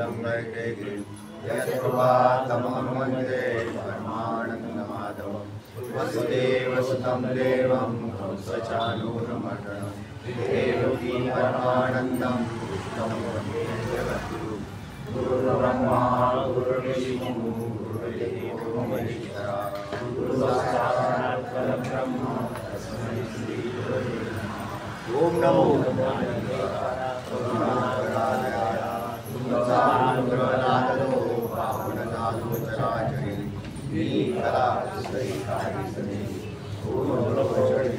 लंघयते गिरिं यत्कृपातमहं वन्दे परमानन्दमाधवं वसुदेवसुतं देवं कंसचाणूरमर्दनं देवकी परमानन्दं कृष्णं वन्दे जगद्गुरुं गुरुर्ब्रह्मा गुरुर्विष्णुः गुरुर्देवो महेश्वरः गुरुसाक्षात् परब्रह्म तस्मै श्रीगुरवे नमः। ओम नमो भगवते तुमसानुग्रहनादो पावननादो चराचरे नीकला सरिकारि सने ओम नमो चढ़े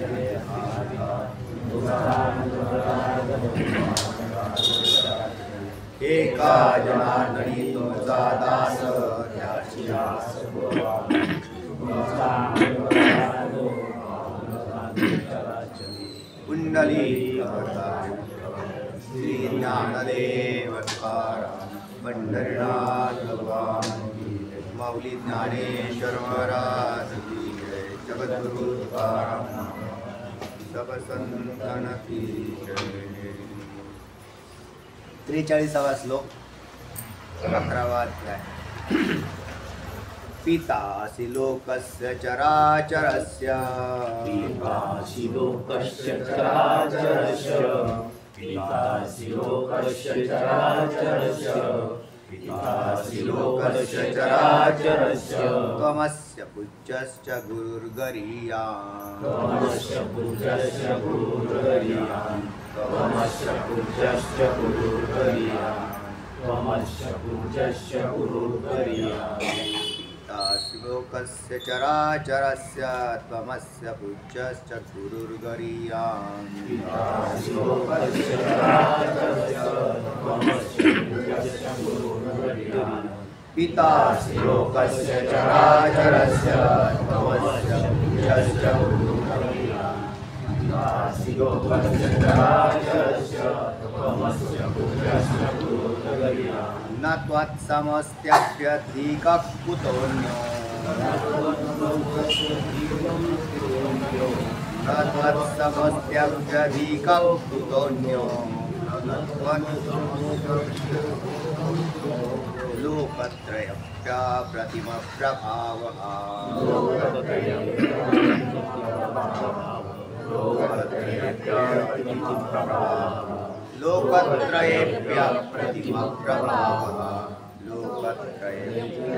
एका जनार्दनी तुमचा दास कुंडली श्री ज्ञानदेव पंढरीनाथ भगवान माऊली ज्ञानेश्वर महाराज की जय। जगद्गुरु तुकाराम सब संतन की जय। 43वा श्लोक 11वा अध्याय। पितासि लोकस्य चराचरस्य पितासि लोकस्य चराचरस्य पितासि लोकस्य चराचरस्य पितासि लोकस्य चराचरस्य त्वमस्य पूज्यश्च गुरुर्गरीयान् त्वमस्य पूज्यश्च गुरुर्गरीयान् त्वमस्य पूज्यश्च गुरुर्गरीयान् त्वमस्य पूज्यश्च गुरुर्गरीयान् पितासि लोकस्य चराचरस्य त्वमस्य पूज्यश्च गुरुर्गरीयान् पितासि लोकस्य चराचरस्य त्वमस्य पूज्यश्च गुरुर्गरीयान् पितासि लोकस्य चराचरस्य त्वमस्य पूज्यश्च गुरुर्गरीयान् पितासि लोकस्य चराचरस्य त्वमस्य पूज्यश्च गुरुर्गरीयान् न त्वत्समस्त्यप्यधिकः कुतोऽन्यो न त्वत्समस्त्यप्यधिकः कुतोऽन्यो लोकत्रयप्रतिमप्रभावः न त्वत्समस्त्यप्यधिकः कुतोऽन्यो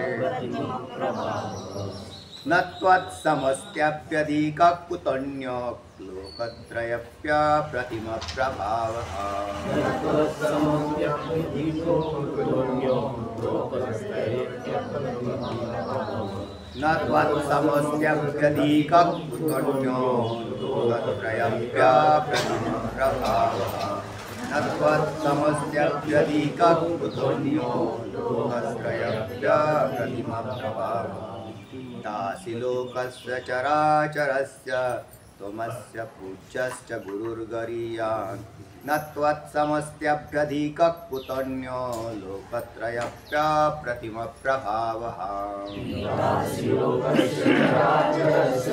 लोकत्रयप्रतिमप्रभावः न त्वत्समस्त्यप्यधिकः कुतोऽन्यो लोकत्रयप्रतिमप्रभावः न त्वत्समस्त्यप्यधिकः कुतोऽन्यो लोकत्रयप्रतिमप्रभावः पितासि लोकस्य चराचरस्य त्वमस्य पूज्यश्च गुरुर्गरीयान् न त्वत्समस्त्यप्यधिकः कुतोऽन्यो लोकत्रयप्रतिमप्रभावः पितासि लोकस्य चराचरस्य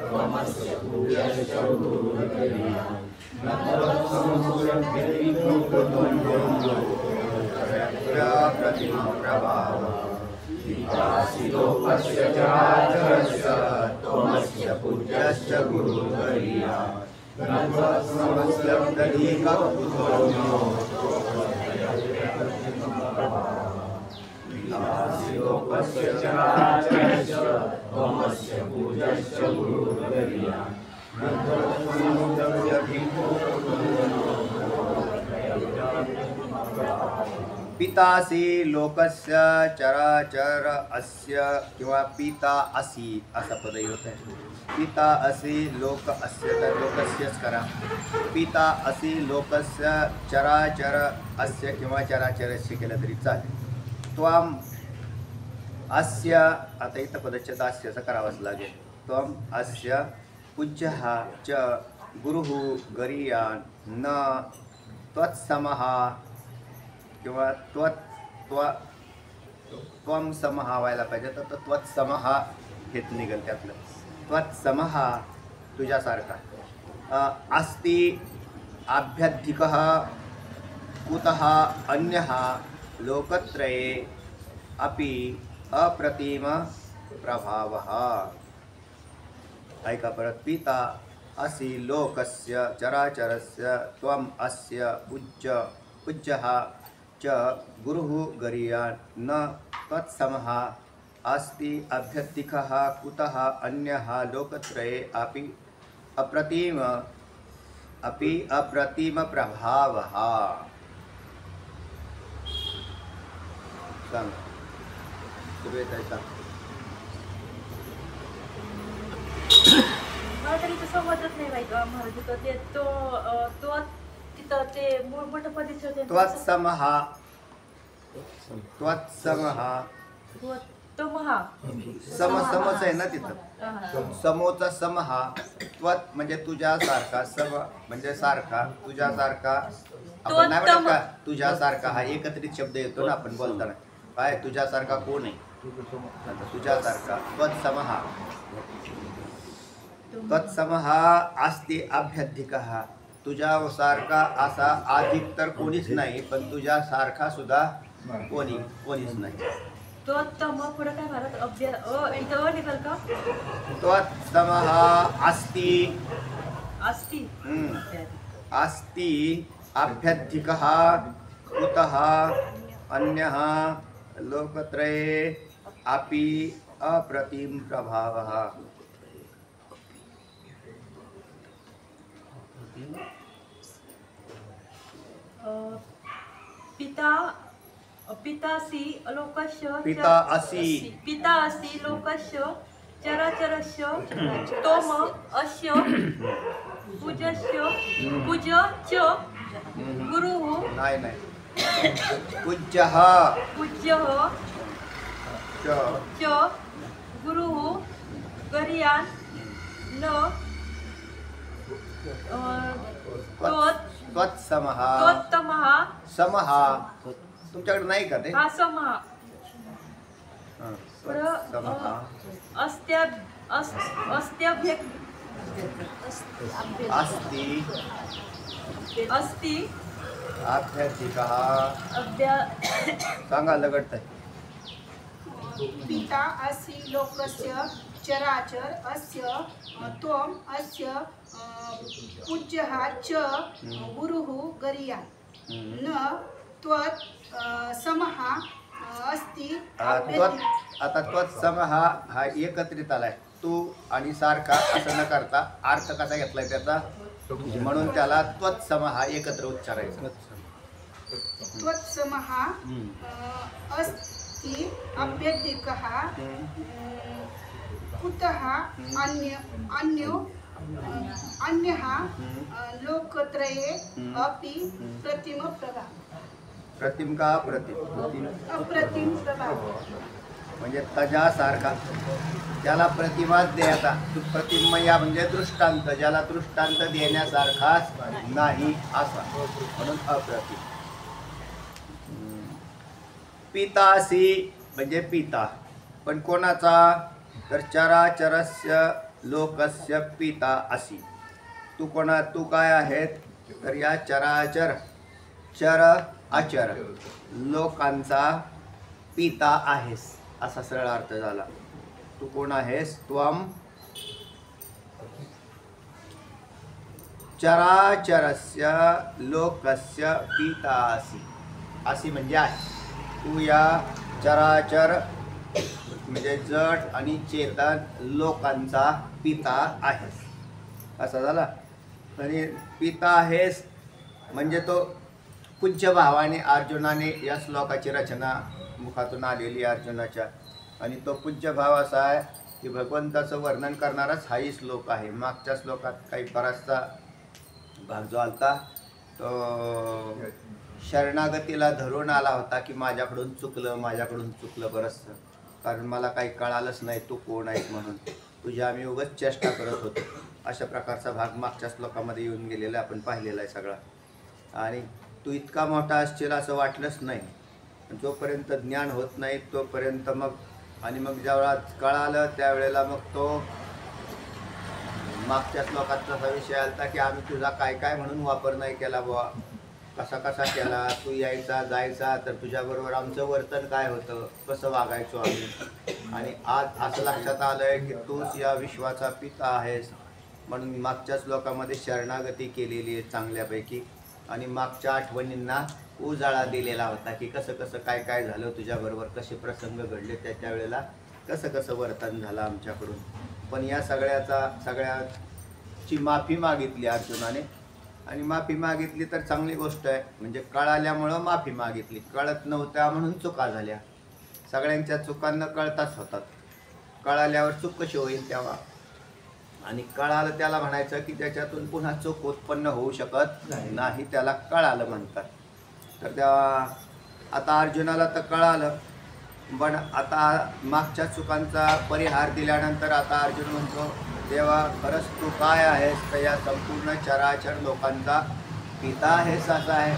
त्वमस्य पूज्यश्च गुरुर्गरीयान् न त्वत्समस्त्यप्यधिकः कुतोऽन्यो लोकत्रयप्रतिमप्रभावः पितासि लोकस्य चराचरस्य त्वमस्य पूज्यश्च गुरुर्गरीयान् न त्वत्समस्त्यप्यधिकः कुतोऽन्यो पितासि लोकस्य चराचरस्य त्वमस्य पूज्यश्च गुरुर्गरीयान् न त्वत्समस्त्यप्यधिकः कुतोऽन्यो पितासि लोकस्य चराचर अस्य किंवा पिता असि असा पदही होत आहे। पिता असि लोक अस्य तर लोकस्यच करा। पिता असि लोकस्य चराचर अस्य किंवा चराचरस्य केलं तरी चालेल। त्वम अस्य आता इथं पदच्छेद अस्यचं करावंच लागेल। त्वम अस्य पूज्यः च गुरुः गरीयान् न त्वत्समः किंवा त्वम समः व्हायला पाहिजे तर त्वत्समः हेच निघेल त्यातलं। त्वत्समः तुझ्यासारखा अस्ति आभ्यधिकः कुतः अन्यः लोकत्रये अपि अप्रतिम प्रभावः। ऐका परत, पिता असि लोकस्य चराचरस्य त्वम् अस्य पूज्यः च गुरुः गरीयान् न तत्समः अस्ति अभ्यधिकः कुतः अन्यः लोकत्रये अपि अप्रतिम प्रभावः। सांग तुम्ही सांग। मला तरी इथं समजत नाही बाई का महाराज तिथं ते तो तिथं ते मूळ मंडपात त्वत्समः तमहा समच आहे ना तिथं, समोचा समहा, त्वत म्हणजे तुझ्यासारखा, सम म्हणजे सारखा, तुझ्यासारखा, आपण नाही म्हणत का तुझ्यासारखा, हा एकत्रित शब्द येतो ना आपण बोलताना, काय तुझ्यासारखा कोण आहे, तुझ्यासारखा त्वत्समहा, त्वत्समहा अस्ति अभ्यधिकः, तुझ्यासारखा असा अधिक तर कोणीच नाही, पण तुझ्यासारखा सुद्धा कोणीच नाही। तो तम पुढे काय भारत इथं निघाल का त्वत्समः अस्ति अस्ति अभ्यधिकः कुतः अन्यः लोकत्रये अपि अप्रतिम प्रभावः। पिता असि लोकस्य चराचरस्य तोम अस्य पूज्य च गुरुः नाही पूज्यः च गुरुः गरीयान् न त्वत्समः समः तुमच्याकडे नाही का ते, हा समः अस्ति अभ्यधिकः सांगा लगडतंय। पिता असि लोकस्य चराचर अस्य त्वम् अस्य पूज्यः च गुरुः गरीयान् न त्वत् समः अस्ति। आता त्वत्समः हा एकत्रित आलाय, तू आणि सारखा असं न करता अर्थ कसा घेतलाय त्याचा, म्हणून त्याला त्वत्समः एकत्र उच्चारायचं। त्वत्समः अस्ति अभ्यधिकः कुतः अन्यः लोकत्रये अपि प्रतिम का अप्रतिम प्रभाव, म्हणजे त्याच्यासारखा, त्याला प्रतिमाच द्यायचा, प्रतिमया म्हणजे दृष्टांत, ज्याला दृष्टांत देण्यासारखाच नाही असा, म्हणून अप्रतिम। पितासी म्हणजे पिता, पण कोणाचा, तर चराचरस्य लोकस्य पिता असी, तू काय आहेत, तर या चराचर चर अचर लोकांचा पिता आहेस, असा सरळ अर्थ झाला। तू कोण आहेस, त्वम चराचरस्य लोकस्य पिता असी म्हणजे आहे, तू या चराचर म्हणजे जड आणि चेतन लोकांचा पिता आहेस, असा झाला। आणि पिता आहेस म्हणजे तो पूज्य भावाने अर्जुनाने या श्लोकाची रचना मुखातून आलेली अर्जुनाच्या, आणि तो पूज्य भाव असा आहे की भगवंताचं वर्णन करणाराच हाही श्लोक आहे। मागच्या श्लोकात काही बराचसा भाग जो आलता तो शरणागतीला धरून आला होता की माझ्याकडून चुकलं बरंचसं, कारण मला काही कळालंच नाही तू कोण आहेस म्हणून, तुझ्या आम्ही उगाच चेष्टा करत होतो, अशा प्रकारचा भाग मागच्या श्लोकामध्ये येऊन गेलेला आपण पाहिलेला आहे सगळा। आणि तू इतका मोठा असशील असं वाटलंच नाही, जोपर्यंत ज्ञान होत नाही तोपर्यंत मग जेव्हा कळालं त्यावेळेला मग तो मागच्या श्लोकात तसा विषय आलता की आम्ही तुझा काय म्हणून वापर नाही केला बुवा, कसा कसा केला, तू यायचा जायचा तर तुझ्याबरोबर आमचं वर्तन काय होतं, कसं वागायचो आम्ही. आणि आज असं लक्षात आलंय की तूच या विश्वाचा पिता आहेस. म्हणून मागच्याच लोकांमध्ये शरणागती केलेली आहे चांगल्यापैकी, आणि मागच्या आठवणींना उजाळा दिलेला होता की कसं कसं काय काय झालं तुझ्याबरोबर, कसे प्रसंग घडले, त्याच्या वेळेला कसं कसं वर्तन झालं आमच्याकडून. पण या सगळ्याची माफी मागितली अर्जुनाने. आणि माफी मागितली तर चांगली गोष्ट आहे, म्हणजे कळाल्यामुळं माफी मागितली. कळत नव्हत्या म्हणून चुका झाल्या. सगळ्यांच्या चुकांना कळताच होतात. कळाल्यावर चूक कशी होईल तेव्हा, आणि कळालं त्याला म्हणायचं की त्याच्यातून पुन्हा चूक उत्पन्न होऊ शकत नाही, त्याला कळालं म्हणतात. तर तेव्हा आता अर्जुनाला तर कळालं, पण आता मागच्या चुकांचा परिहार दिल्यानंतर आता अर्जुन म्हणतो, देवा खरंच तू काय आहेस, तर या संपूर्ण चराचर लोकांचा पिता आहेस असं आहे.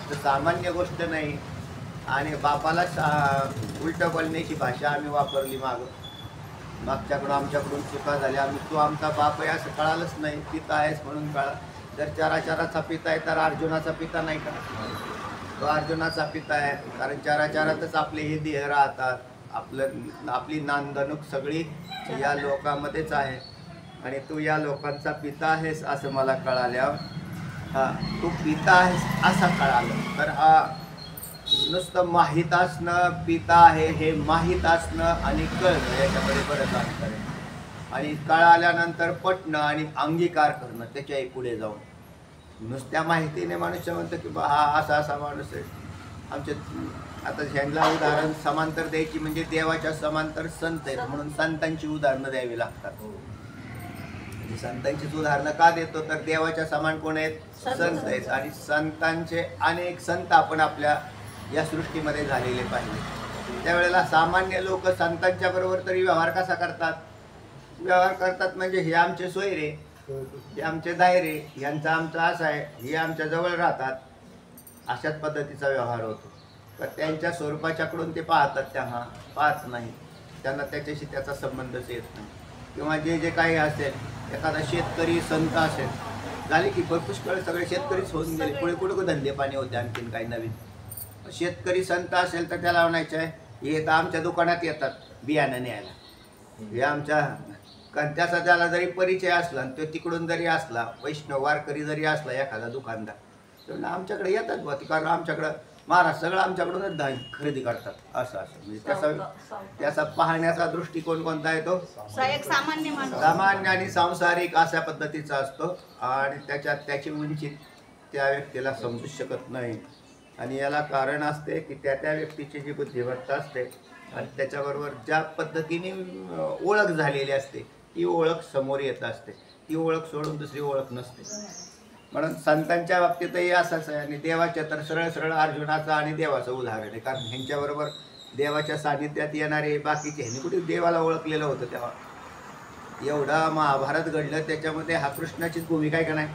तर सामान्य गोष्ट नाही. आणि बापाला उलटं बोलण्याची भाषा आम्ही वापरली मागच्याकडून आमच्याकडून चुका झाल्या, आम्ही तू आमचा बाप आहे असं कळालंच नाही. पिता आहेस म्हणून कळा. जर चराचराचा पिता आहे तर अर्जुनाचा पिता नाही का? तो अर्जुनाचा पिता आहे, कारण चराचरातच आपले हे देह राहतात. आपली नांदणूक सगळी या लोकांमध्येच आहे. आणि तू या लोकांचा पिता आहेस असं मला कळाल्यावर, तू पिता आहेस असं कळालं. तर हा नुसतं माहीत असणं पिता आहे हे माहीत असणं आणि कळणं याच्यामध्ये बरंच अंतर आहे. आणि कळाल्यानंतर पटणं आणि अंगीकार करणं त्याच्याही पुढे जाऊन नुसत्या माहितीने मनुष्य म्हणतो की बा हा असा असा माणूस आहे. आमचे आता ह्यांना उदाहरण समांतर द्यायची म्हणजे देवाच्या समांतर संत आहेत म्हणून संतांची उदाहरणं द्यावी लागतात. संतांचीच उदाहरणं का देतो तर देवाच्या समान कोण आहेत? संत आहेत. आणि संतांचे अनेक संत आपण आपल्या या सृष्टीमध्ये झालेले पाहिजे. त्यावेळेला सामान्य लोक संतांच्या बरोबर तरी व्यवहार कसा करतात? व्यवहार करतात म्हणजे हे आमचे सोयरे, हे आमचे दायरे, यांचा आमचा असा आहे, हे आमच्या जवळ राहतात, अशाच पद्धतीचा व्यवहार होतो. तर त्यांच्या स्वरूपाच्याकडून ते पाहतात, तेव्हा पाहत नाही, त्यांना त्याच्याशी त्याचा संबंधच येत नाही. किंवा जे जे काही असेल, एखादा शेतकरी संत असेल, झाले की पुष्कळ सगळे शेतकरीच होऊन गेले, पुढे कुठे धंदे पाणी होते आणखीन काही नवीन. शेतकरी संत असेल तर त्याला म्हणायचं आहे हे तर आमच्या दुकानात येतात बियाणं न्यायला, हे आमच्या त्याचा त्याला जरी परिचय असला तो तिकडून जरी असला, वैष्णव वारकरी जरी असला एखादा दुकानदार, तर आमच्याकडे येतात बा, कारण आमच्याकडं महाराष्ट्र सगळं आमच्याकडूनच खरेदी करतात असं म्हणजे त्याचा पाहण्याचा दृष्टिकोन कोणता आहे? तो सामान्य आणि सांसारिक अशा पद्धतीचा असतो. आणि त्याची उंची त्या व्यक्तीला समजू शकत नाही. आणि याला कारण असते की त्या व्यक्तीची जी बुद्धिमत्ता असते आणि त्याच्याबरोबर ज्या पद्धतीने ओळख झालेली असते ती ओळख समोर येत असते. ती ओळख सोडून दुसरी ओळख नसते. म्हणून संतांच्या बाबतीतही असंच आहे. आणि देवाच्या तर सरळ सरळ अर्जुनाचं आणि देवाचं उदाहरण आहे, कारण ह्यांच्याबरोबर देवाच्या सानिध्यात येणारे बाकीचे ह्यांनी कुठे देवाला ओळखलेलं होतं. तेव्हा एवढा महाभारत घडलं, त्याच्यामध्ये हा कृष्णाचीच भूमिका आहे का नाही?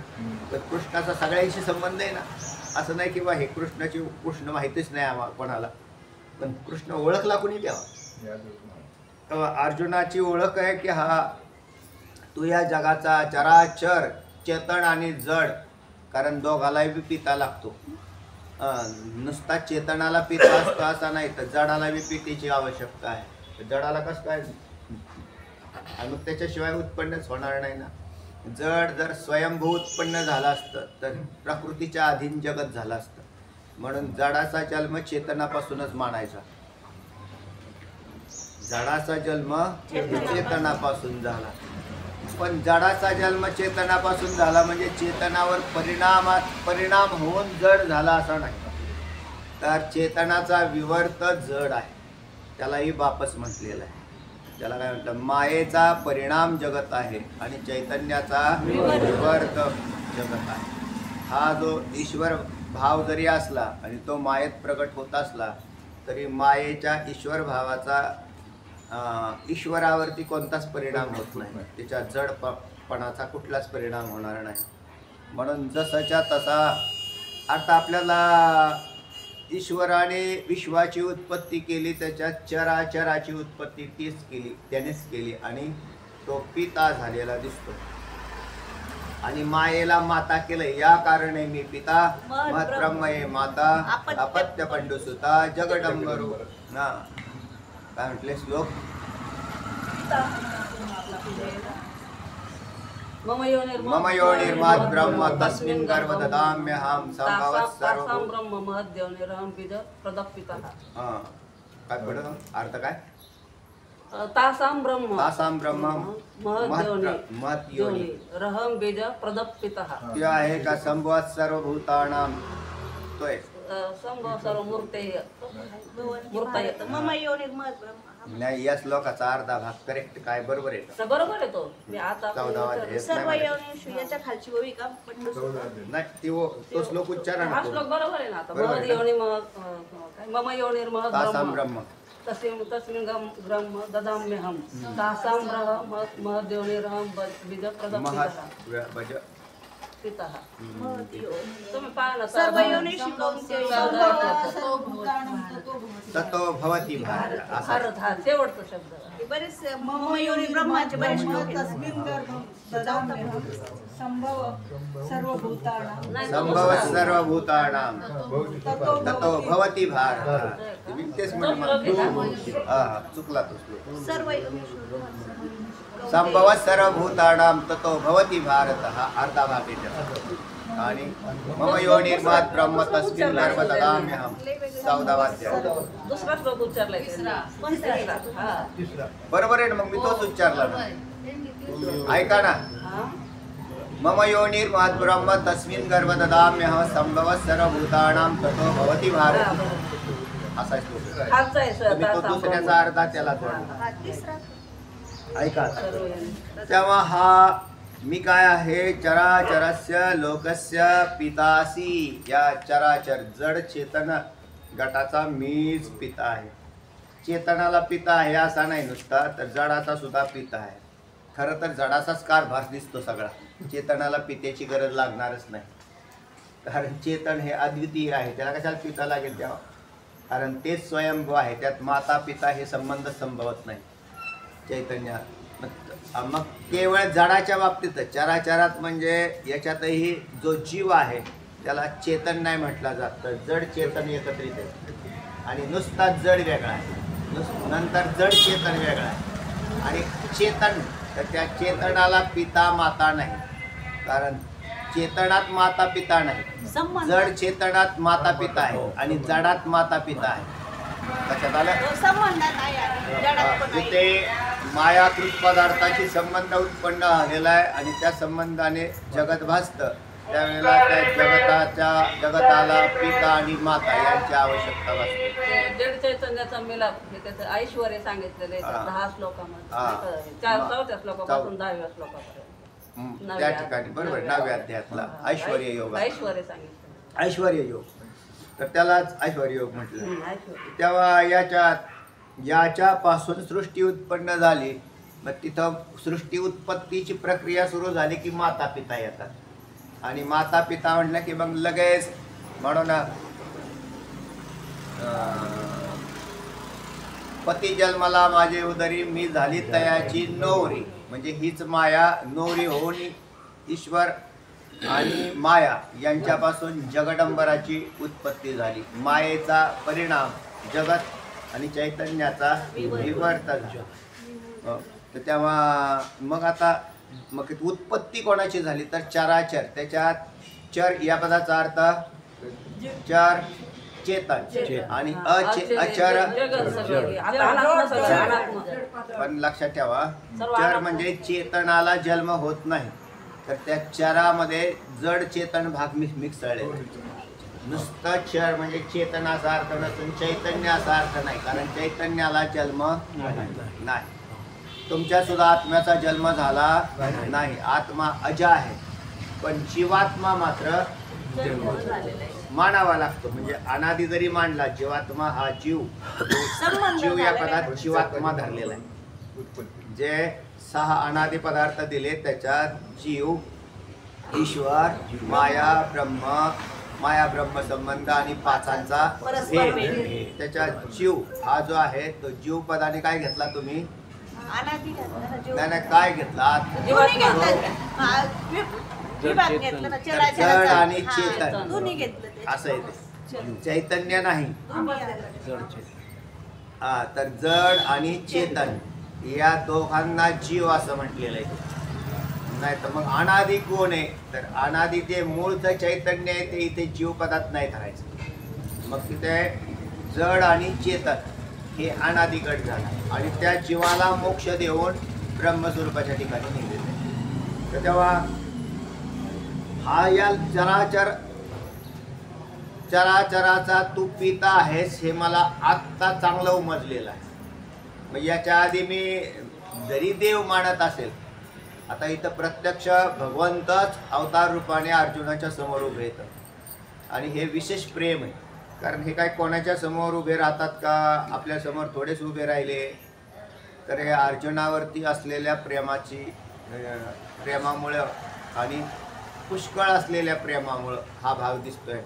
तर कृष्णाचा सगळ्यांशी संबंध आहे ना. असं नाही की बा हे कृष्ण माहितीच नाही आम्हाला कोणाला, पण कृष्ण ओळखला कुणी तेव्हा. अर्जुनाची ओळख आहे की हा तू या जगाचा चराचर चेतन आणि जड, कारण दोघालाही बी पिता लागतो. नुसता चेतनाला पिता असतो असा नाही, तर जडाला बी पितीची आवश्यकता आहे. जडाला कसं काय? आणि मग त्याच्याशिवाय उत्पन्नच होणार नाही ना. जड जर स्वयंभू उत्पन्न झालं असतं तर प्रकृतीच्या अधीन जगत झालं असतं. म्हणून जडाचा जन्म चेतनापासूनच मानायचा. जडाचा जन्म चेतनापासून झाला. पण जडाचा जन्म चेतनापासून झाला म्हणजे चेतनावर परिणाम होऊन जड झाला असा नाही. तर चेतनाचा विवर्त जड आहे, त्यालाही बापच म्हटलेलं आहे. त्याला काय म्हणतात? मायेचा परिणाम जगत आहे आणि चैतन्याचा विवर्त जगत आहे. हा जो ईश्वर भाव जरी असला आणि तो मायेत प्रकट होत असला तरी मायेच्या ईश्वर भावाचा ईश्वरावरती कोणताच परिणाम होत नाही. त्याच्या जडपणाचा कुठलाच परिणाम होणार नाही. म्हणून जसाच्या तसा आता आपल्याला ईश्वराने विश्वाची उत्पत्ती केली, त्याच्या चराचराची उत्पत्ती त्यानेच केली आणि तो पिता झालेला दिसतो. आणि मायेला माता केलं या कारणे मी पिता महत ब्रह्म ये माता अपत्य पंडुसुता जगडंबरू ना काय म्हटले श्लोक मम मम योनिर्मात् ब्रह्म तस्मिन् गर्भ ददाम्यहं संभवत् सर्व ब्रह्म महद्योनिरहं बीज प्रदपितः काय पडलं अर्थ काय तासां ब्रह्म महत् योनी रहम बीज प्रदपितः ते आहे का संभवत सर्व भूतानां तो आहे संभव सर्व मूर्तय मम योनिर्महत् ब्रह्म नाही या श्लोकाचा अर्धा भाग करेक्ट काय बरोबर आहे बरोबर आहे तो मी आता 14 मध्ये येत सर्व नाही योनिषु याच्या खालची ओवी का पंडुसुता नाही तो श्लोक उच्चारा हा नको श्लोक बरोबर आहे ना आता बरोबर आहे महद योनी काय मम योनिर्महत् तासां ब्रह्म ब्रह्म तस्मिन् ब्रह्म ददाम्यहं तासां ब्रह्म महद योनिरहं बीज प्रदपितः महत् भज पितः महत् योनि तुम्ही पाहा ना सर्व योनिषु कौन्तेय ततो भवती भारत असा भारत हा शेवटचा शब्द हे बरेच मम योनि ब्रह्माचे बरेच श्लोक आहेत. तस्मिन् गर्भं ददाम्यहं संभव सर्वभूतानां नाही संभव सर्व भूतानां ततो भवती भारत तेच म्हणजे चुकला तो श्लोक सर्व योनिषु संभव सर्व भूतानां ततो भवती भारत हा अर्धा भाग आहे त्याचा. आणि मम योनिर्मात् ब्रह्म तस्मिन् गर्भ ददाम्यहं 14 अध्याय दुसरा श्लोक उच्चारलाय तिसरा हा बरोबर आहे ना मग मी तोच उच्चारला ना ऐका ना हा मम योनिर्मात् ब्रह्म तस्मिन् गर्भ ददाम्यहं संभव सर्व भूतानां ततो भवती भारत असा श्लोक आहे. खालचा आहे सर तुम्ही तो दुसऱ्याचा अर्धा त्याला जोडला. हा तिसरा ऐका सर्व योनी. तेव्हा हा मी काय आहे चराचरस्य लोकस्य पितासी या चराचर जड चेतन गटाचा मीच पिता आहे. चेतनाला पिता आहे असा नाही नुसता तर जडाचा सुद्धा पिता आहे. खरं तर जडाचाच कारभार दिसतो सगळा. चेतनाला पित्याची गरज लागणारच नाही कारण चेतन हे अद्वितीय आहे. त्याला कशाला पिता लागेल तेव्हा कारण तेच स्वयंभू आहे. त्यात माता पिता हे संबंध संभवत नाही चैतन्यात. मग केवळ जडाच्या बाबतीत चराचरात म्हणजे याच्यातही जो जीव आहे त्याला चेतन नाही म्हटला जात तर जड चेतन एकत्रित आहे. आणि नुसताच जड वेगळा आहे नंतर जड चेतन वेगळा आहे. आणि चेतन तर त्या चेतनाला पिता माता नाही कारण चेतनात माता पिता नाही. जड चेतनात माता पिता आहे आणि जडात माता पिता आहे. लक्षात आलं संबंध नाही आहे जडात पण नाही. तिथे मायाकृत पदार्थाशी संबंध उत्पन्न झालेला आहे आणि त्या संबंधाने जगत भासतं त्यावेळेला त्या जगताला पिता आणि माता यांची आवश्यकता भासते. जड चैतन्याचा मिलाप हे त्याचं ऐश्वर्य सांगितलेलं आहे हा. 10 श्लोकामध्ये हा. 4-4 श्लोकापासून 10व्या श्लोकापर्यंत त्या ठिकाणी बरोबर 9व्या अध्यायातला ऐश्वर्य योग ऐश्वर्य सांगितलं ऐश्वर्य योग तर त्यालाच ऐश्वर्य योग म्हटलं. ऐश्वर्य तेव्हा याच्यापासून सृष्टी उत्पन्न झाली मग तिथं सृष्टी उत्पत्तीची प्रक्रिया सुरू झाली की माता पिता येतात आणि माता पिता म्हटलं की मग लगेच म्हणून पती जन्माला माझे उदरी मी झाली तयाची नवरी म्हणजे हीच माया नवरी होऊन ईश्वर आणि माया यांच्यापासून जगदंबराची उत्पत्ती झाली. मायेचा परिणाम जगत आणि चैतन्याचा विवर्त झाला. तर तेव्हा मग आता मग उत्पत्ती कोणाची झाली तर चराचर त्याच्यात चर या पदाचा अर्थ चर चेतन आणि अचर पण लक्षात ठेवा चर म्हणजे चेतनाला जन्म होत नाही तर त्या चरामध्ये जड चेतन भाग मिसळले. नुसतं चर म्हणजे चेतनाचा अर्थ नसून चैतन्याचा अर्थ नाही कारण चैतन्याला जन्म नाही. तुमच्या सुद्धा आत्म्याचा जन्म झाला नाही. आत्मा अजा आहे पण जीवात्मा मात्र मानावा लागतो म्हणजे अनादि जरी मांडला जीवात्मा हा जीव या पदात जीवात्मा धरलेला आहे. जे 6 अनादि पदार्थ दिले त्याच्यात जीव ईश्वर माया ब्रह्म संबंध आणि 5ांचा भेद. त्याच्यात जीव हा जो आहे तो जीव पदाने काय घेतला तुम्ही अनादि घातला ना जीव. नाही काय घेतला विभाग घेतला ना, जड चराचराचा. आणि हा, चेतन दोन्ही घेतलं ते. असं आहे ते. चैतन्य नाही. दोन्ही आलं. हा, तर जड आणि चेतन या दोघांना जीव असं म्हटलेलं आहे. नाही तर मग अनादि कोण आहे, तर अनादि जे मूळचं चैतन्य आहे ते इथे जीव पदात नाही धरायचं. मग तिथे जड आणि चेतन हे अनादि गट झाला आणि त्या जीवाला मोक्ष देऊन ब्रह्मस्वरूपाच्या ठिकाणी निघेल. तर तेव्हा हा या चराचराचा तू पिता आहेस हे मला आत्ता चांगलं उमजलेलं आहे. मग याच्या आधी मी जरी देव मानत असेल, आता इथं प्रत्यक्ष भगवंतच अवतार रूपाने अर्जुनाच्या समोर उभे येतात आणि हे विशेष प्रेम आहे. कारण हे काय कोणाच्या समोर उभे राहतात का, आपल्या समोर थोडेच उभे राहिले, तर हे अर्जुनावरती असलेल्या प्रेमामुळं आणि पुष्कळ असलेल्या प्रेमामुळं हा भाव दिसतोय.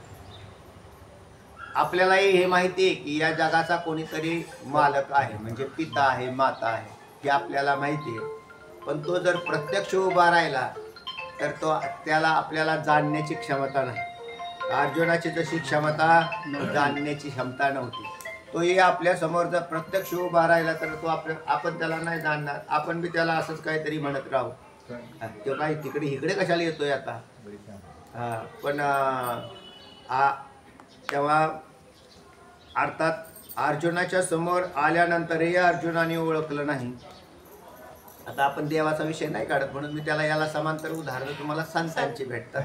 आपल्यालाही हे माहिती आहे की या जगाचा कोणीतरी मालक आहे, म्हणजे पिता आहे, माता आहे, हे आपल्याला माहिती आहे. पण तो जर प्रत्यक्ष उभा राहिला तर त्याला आपल्याला जाणण्याची क्षमता नाही. अर्जुनाची जशी क्षमता जाणण्याची क्षमता नव्हती, तोही आपल्या समोर जर प्रत्यक्ष उभा राहिला तर तो आपण त्याला नाही जाणणार. आपण बी त्याला असंच काहीतरी म्हणत राहू, तो काही तिकडे इकडे कशाला येतोय आता. पण तेव्हा अर्थात अर्जुनाच्या समोर आल्यानंतरही अर्जुनाने ओळखलं नाही. आता आपण देवाचा विषय नाही काढत म्हणून मी त्याला याला समांतर उदाहरणं तुम्हाला संतांची भेटतात.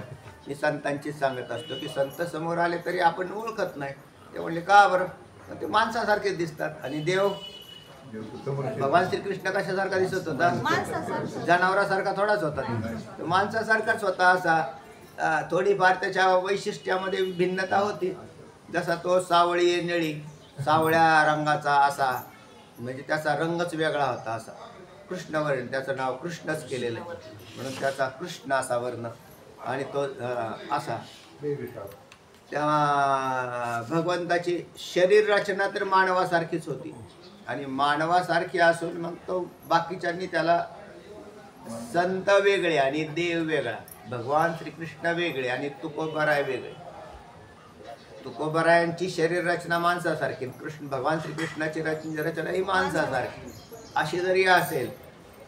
मी संतांचीच सांगत असतो की संत समोर आले तरी आपण ओळखत नाही. ते म्हणले का बरं, ते माणसासारखेच दिसतात. आणि देव भगवान श्रीकृष्ण कशासारखा दिसत होता, जनावरासारखा थोडाच होता, तो माणसासारखाच होता. असा थोडीफार त्याच्या वैशिष्ट्यामध्ये भिन्नता होती. जसा तो सावळी निळी सावळ्या रंगाचा असा, म्हणजे त्याचा रंगच वेगळा होता. असा कृष्णवर्ण, त्याचं नाव कृष्णच केलेलं आहे म्हणून त्याचा कृष्ण असा वर्ण आणि तो असा. तेव्हा भगवंताची शरीर रचना तर मानवासारखीच होती आणि मानवासारखी असून मग तो बाकीच्यांनी त्याला संत वेगळे आणि देव वेगळा, भगवान श्रीकृष्ण वेगळे आणि तुकोबराय वेगळे. तुकोबरायांची शरीर रचना माणसासारखी, भगवान श्रीकृष्णाची रचना ही माणसासारखी अशी जरी असेल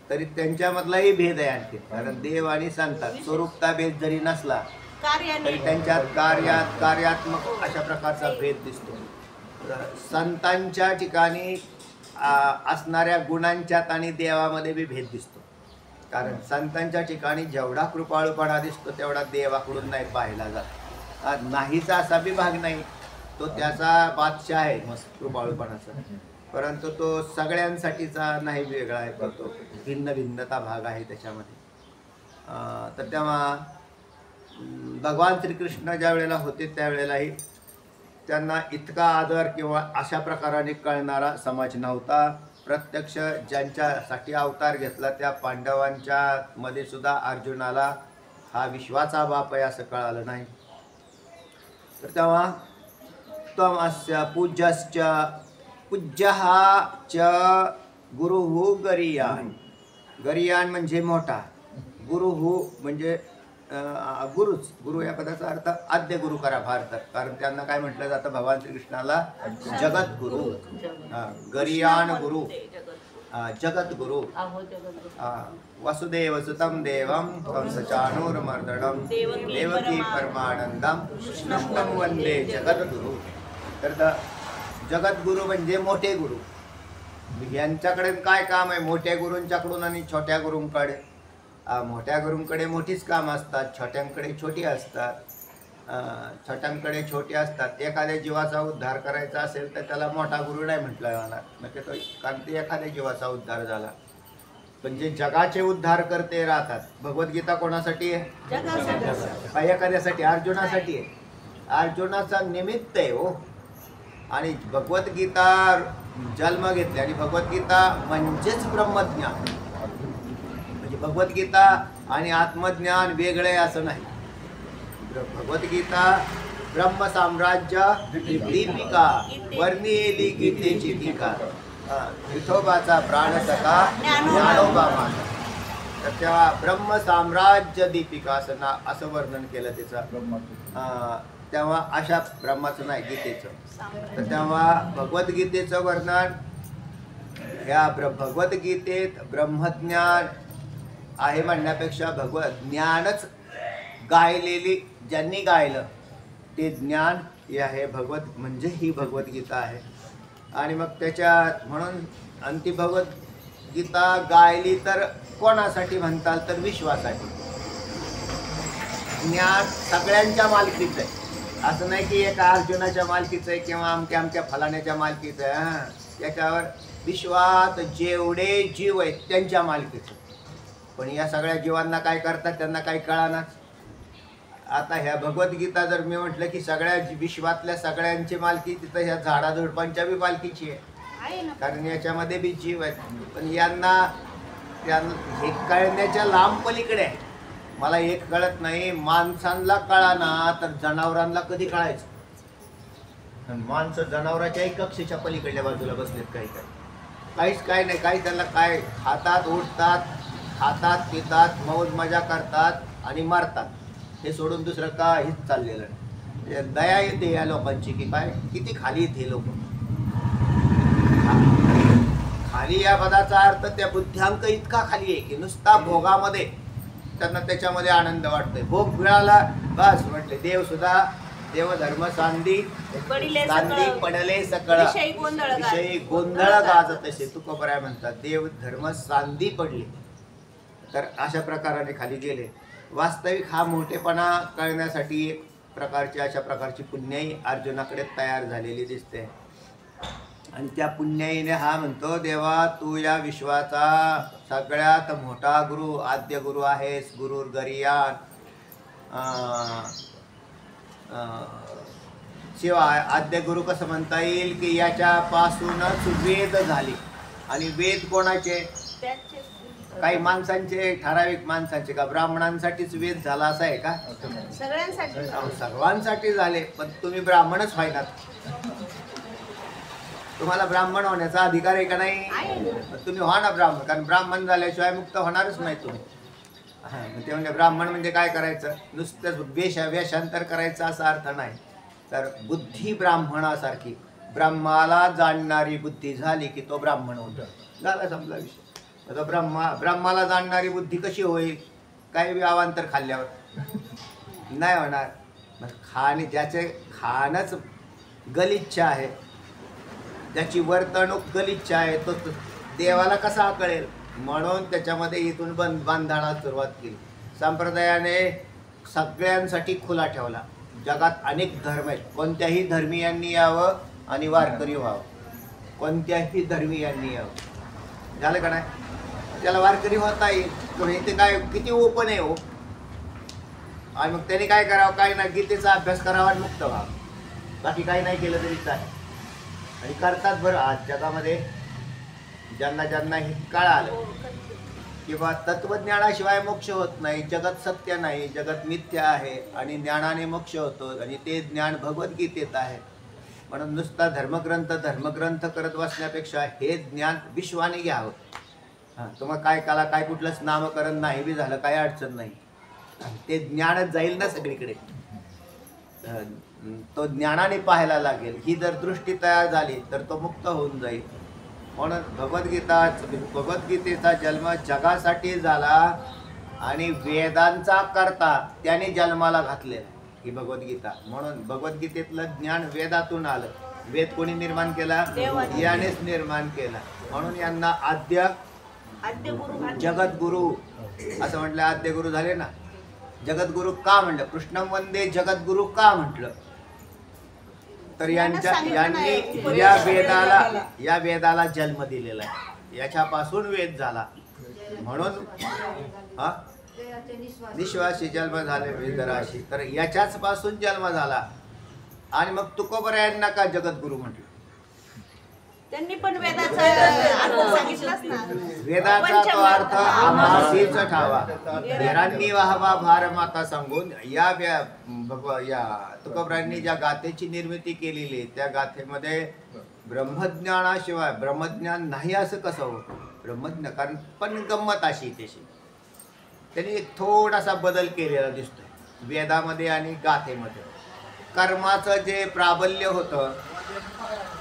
तरी त्यांच्यामधलाही भेद आहे आणखी. कारण देव आणि संतात स्वरूपता भेद जरी नसला तरी त्यांच्यात कार्यात्मक अशा प्रकारचा भेद दिसतो. संतांच्या ठिकाणी असणाऱ्या गुणांच्यात आणि देवामध्ये बी भेद दिसतो. कारण संतांच्या ठिकाणी जेवढा कृपाळूपणा दिसतो तेवढा देवाकडून नाही पाहिला जात. नाहीचा असा बी भाग नाही, तो त्याचा बादशाह आहे मस्त कृपाळूपणाचा, परंतु तो सगळ्यांसाठीचा नाही, वेगळा आहे, तो भिन्नता भाग आहे त्याच्यामध्ये. तर तेव्हा भगवान श्रीकृष्ण ज्या वेळेला होते त्यावेळेलाही त्यांना इतका आदर किंवा अशा प्रकाराने कळणारा समाज नव्हता. प्रत्यक्ष ज्यांच्यासाठी अवतार घेतला त्या पांडवांच्या मध्ये सुद्धा अर्जुनाला हा विश्वाचा बाप आहे असं कळालं नाही. तर तेव्हा त्वमस्य पूज्यश्च पूज्यः च गुरुः गरीयान. गरीयान म्हणजे मोठा, गुरुः म्हणजे गुरुच. गुरु या पदाचा अर्थ आद्य गुरु करा भारतात, कारण त्यांना काय म्हटलं जातं भगवान श्रीकृष्णाला जगद्गुरु. गरीयान गुरु, जगद्गुरु. वसुदेव सुतं देवं कंसचाणूरमर्दनं देवकी परमानंदं कृष्णं वंदे जगद्गुरु. तर जगद्गुरु म्हणजे मोठे गुरु. यांच्याकडे काय काम आहे मोठ्या गुरूंच्याकडून आणि छोट्या गुरूंकडे? मोठ्या गुरूंकडे मोठीच कामं असतात, छोट्यांकडे छोटी असतात. छोट्यांकडे छोटी असतात. एखाद्या जीवाचा उद्धार करायचा असेल तर त्याला मोठा गुरु नाही म्हटलं जाणार, म्हणजे तो कारण ते एखाद्या जीवाचा उद्धार झाला. पण जे जगाचे उद्धार करते राहतात. भगवद्गीता कोणासाठी आहे? एखाद्यासाठी, अर्जुनासाठी आहे. अर्जुनाचा निमित्त आहे हो. आणि भगवद्गीता जन्म घेतले आणि भगवद्गीता म्हणजेच ब्रह्मज्ञान. म्हणजे भगवद्गीता आणि आत्मज्ञान वेगळे असं नाही. भगवद्गीता ब्रह्मसाम्राज्य दीपिका वर्णिली गीतेची टीका. विठोबाचा प्राणसखा ज्ञानोबा माझा. तर तेव्हा ब्रह्म साम्राज्य दीपिका असं वर्णन केलं तिचं. तेव्हा अशा ब्रह्माचं नाही गीतेचं. तर तेव्हा भगवद्गीतेचं वर्णन ह्या भगवद्गीतेत ब्रह्मज्ञान आहे म्हणण्यापेक्षा भगवत ज्ञानच गायलेली ज्यांनी गायलं ते ज्ञान हे आहे भगवत म्हणजे ही भगवद्गीता आहे. आणि मग त्याच्यात म्हणून अंती भगवद्गीता गायली तर कोणासाठी म्हणताल तर विश्वासाठी. ज्ञान सगळ्यांच्या मालकीचं आहे, असं नाही की एका अर्जुनाच्या मालकीचं आहे किंवा अमक्या अमक्या फलाण्याच्या मालकीचं आहे. हां, त्याच्यावर विश्वात जेवढे जीव आहेत त्यांच्या मालकीचं. पण या सगळ्या जीवांना काय करतात त्यांना काही कळाना. आता ह्या भगवद्गीता जर मी म्हटलं की सगळ्या विश्वातल्या सगळ्यांची मालकी तिथं ह्या झाडाझुडपांच्या बी मालकीची आहे, कारण याच्यामध्ये बी जीव आहेत. पण यांना हे कळण्याच्या लांब पलीकडे आहे. मला एक कळत नाही, माणसांना कळाना तर जनावरांना कधी कळायचं. माणसं जनावराच्याही कक्षेच्या पलीकडल्या बाजूला बसलेत. काहीच काय नाही. काही त्यांना काय खातात, उठतात, खातात, पितात, मौज मजा करतात आणि मारतात. हे सोडून दुसरं काहीच चाललेलं नाही. दया येते या लोकांची की काय किती खाली येते लोक. खाली या पदाचा अर्थ त्या बुद्ध्यांक इतका खाली आहे की नुसता भोगामध्ये त्यांना त्याच्यामध्ये आनंद वाटतोय. भोग मिळाला बस म्हटले देव सुद्धा देवधर्म सांदी पडले सकळ विषयी गोंधळ गाजत असे तुकोबराय म्हणतात. देवधर्म सांदी पडले. तर अशा प्रकाराने खाली गेले. वास्तविक हा मोठेपणा कळण्यासाठी एक प्रकारची अशा प्रकारची पुण्याई अर्जुनाकडे तयार झालेली दिसते. आणि त्या पुण्याईने हा म्हणतो देवा तू या विश्वाचा सगळ्यात मोठा गुरु आद्य गुरु आहेस. गुरुर गरियान शिवाय आद्य गुरु कसं म्हणता येईल की याच्यापासूनच वेद झाले. आणि वेद कोणाचे? काही माणसांचे, ठराविक माणसांचे का ब्राह्मणांसाठीच वेद झाला असं आहे का? सगळ्यांसाठी सर्वांसाठी झाले. पण तुम्ही ब्राह्मणच व्हायनात. तुम्हाला ब्राह्मण होण्याचा अधिकार आहे का नाही? तुम्ही व्हा ना ब्राह्मण, कारण ब्राह्मण झाल्याशिवाय मुक्त होणारच नाही तुम्ही. ते म्हणजे ब्राह्मण म्हणजे काय करायचं? नुसतंच वेशांतर करायचं असा अर्थ नाही. तर बुद्धी ब्राह्मणासारखी ब्रह्माला जाणणारी बुद्धी झाली की तो ब्राह्मण होतो. झाला संपला विषय. आता ब्रह्माला जाणणारी बुद्धी कशी होईल? काही बी अवांतर खाल्ल्यावर नाही होणार. ज्याचे खाणच गलिच्छ आहे, ज्याची वर्तणूक गलिच्छ आहे, तो देवाला कसा कळेल? म्हणून त्याच्यामध्ये इथून बांधण्याला सुरुवात केली. संप्रदायाने सगळ्यांसाठी खुला ठेवला. जगात अनेक धर्म आहेत. कोणत्याही धर्मीयांनी यावं आणि वारकरी व्हावं. कोणत्याही धर्मीयांनी यावं. झालं का नाही? त्याला वारकरी होता येईल. ते काय किती ओपन आहे हो. आणि मग त्याने काय करावं? काही नाही, गीतेचा अभ्यास करावा आणि मुक्त व्हावं. बाकी काही नाही केलं तरी चालेल. आणि करतात बरं. आज जगामध्ये ज्यांना ज्यांना हे कळालं किंवा तत्वज्ञानाशिवाय मोक्ष होत नाही, जगत सत्य नाही, जगत मिथ्या आहे आणि ज्ञानाने मोक्ष होतो आणि ते ज्ञान भगवद्गीतेत आहे. म्हणून नुसता धर्मग्रंथ करत बसण्यापेक्षा हे ज्ञान विश्वाने घ्यावं. तुम्हाला काय कला काय कुठलंच नामकरण नाही बी झालं काही अडचण नाही. ते ज्ञानच जाईल ना सगळीकडे. तो ज्ञानाने पाहायला लागेल. ही जर दृष्टी तयार झाली तर तो मुक्त होऊन जाईल. म्हणून भगवद्गीतेचा जन्म जगासाठी झाला आणि वेदांचा करता त्याने जन्माला घातलेला ही भगवद्गीता. म्हणून भगवद्गीतेतलं ज्ञान वेदातून आलं. वेद कोणी निर्माण केला? यानेच निर्माण केला. म्हणून यांना आद्य जगद्गुरु असं म्हटलं. आद्य गुरु झाले ना. जगद्गुरु का म्हटलं? कृष्णं वंदे जगद्गुरु का म्हटलं? तर यांनी या वेदाला जन्म दिलेला आहे. याच्यापासून वेद झाला. म्हणून निश्वासी जन्म झाले वेदराशी. तर याच्याच पासून जन्म झाला. आणि मग तुकोबरायांना का जगद्गुरु म्हटलं? त्यांनी पण वेदाचा अर्थ सांगितलाच ना. वेदाचा तो अर्थ आम्हासीच ठावा. वेरांनी वाहवा भार माता सांगून या तुकोबरायांनी ज्या गाथेची निर्मिती केलेली त्या गाथेमध्ये ब्रह्मज्ञानाशिवाय ब्रह्मज्ञान नाही असं कसं हो? ब्रह्मज्ञान कारण पण गंमत अशी त्याची त्यांनी एक थोडासा बदल केलेला दिसतोय वेदामध्ये आणि गाथेमध्ये. कर्माचं जे प्राबल्य होतं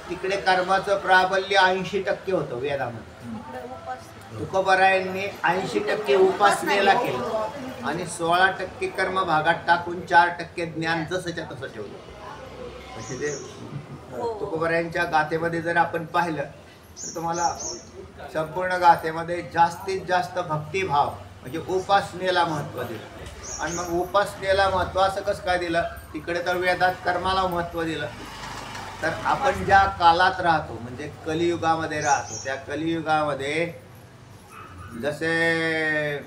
तिकडे कर्माचं प्राबल्य 80% होतं वेदामध्ये. तुकोबारायांनी 80% उपासनेला केलं आणि 16% कर्म भागात टाकून 4% ज्ञान जसंच्या तसं ठेवलं. म्हणजे ते तुकोबारायांच्या गाथेमध्ये जर आपण पाहिलं तर तुम्हाला संपूर्ण गाथेमध्ये जास्तीत जास्त भक्तिभाव म्हणजे उपासनेला महत्त्व दिलं. आणि मग उपासनेला महत्त्व असं कसं काय दिलं? तिकडे तर वेदात कर्माला महत्त्व दिलं. तर आपण ज्या कालात राहतो म्हणजे कलियुगामध्ये राहतो, त्या कलियुगामध्ये जसे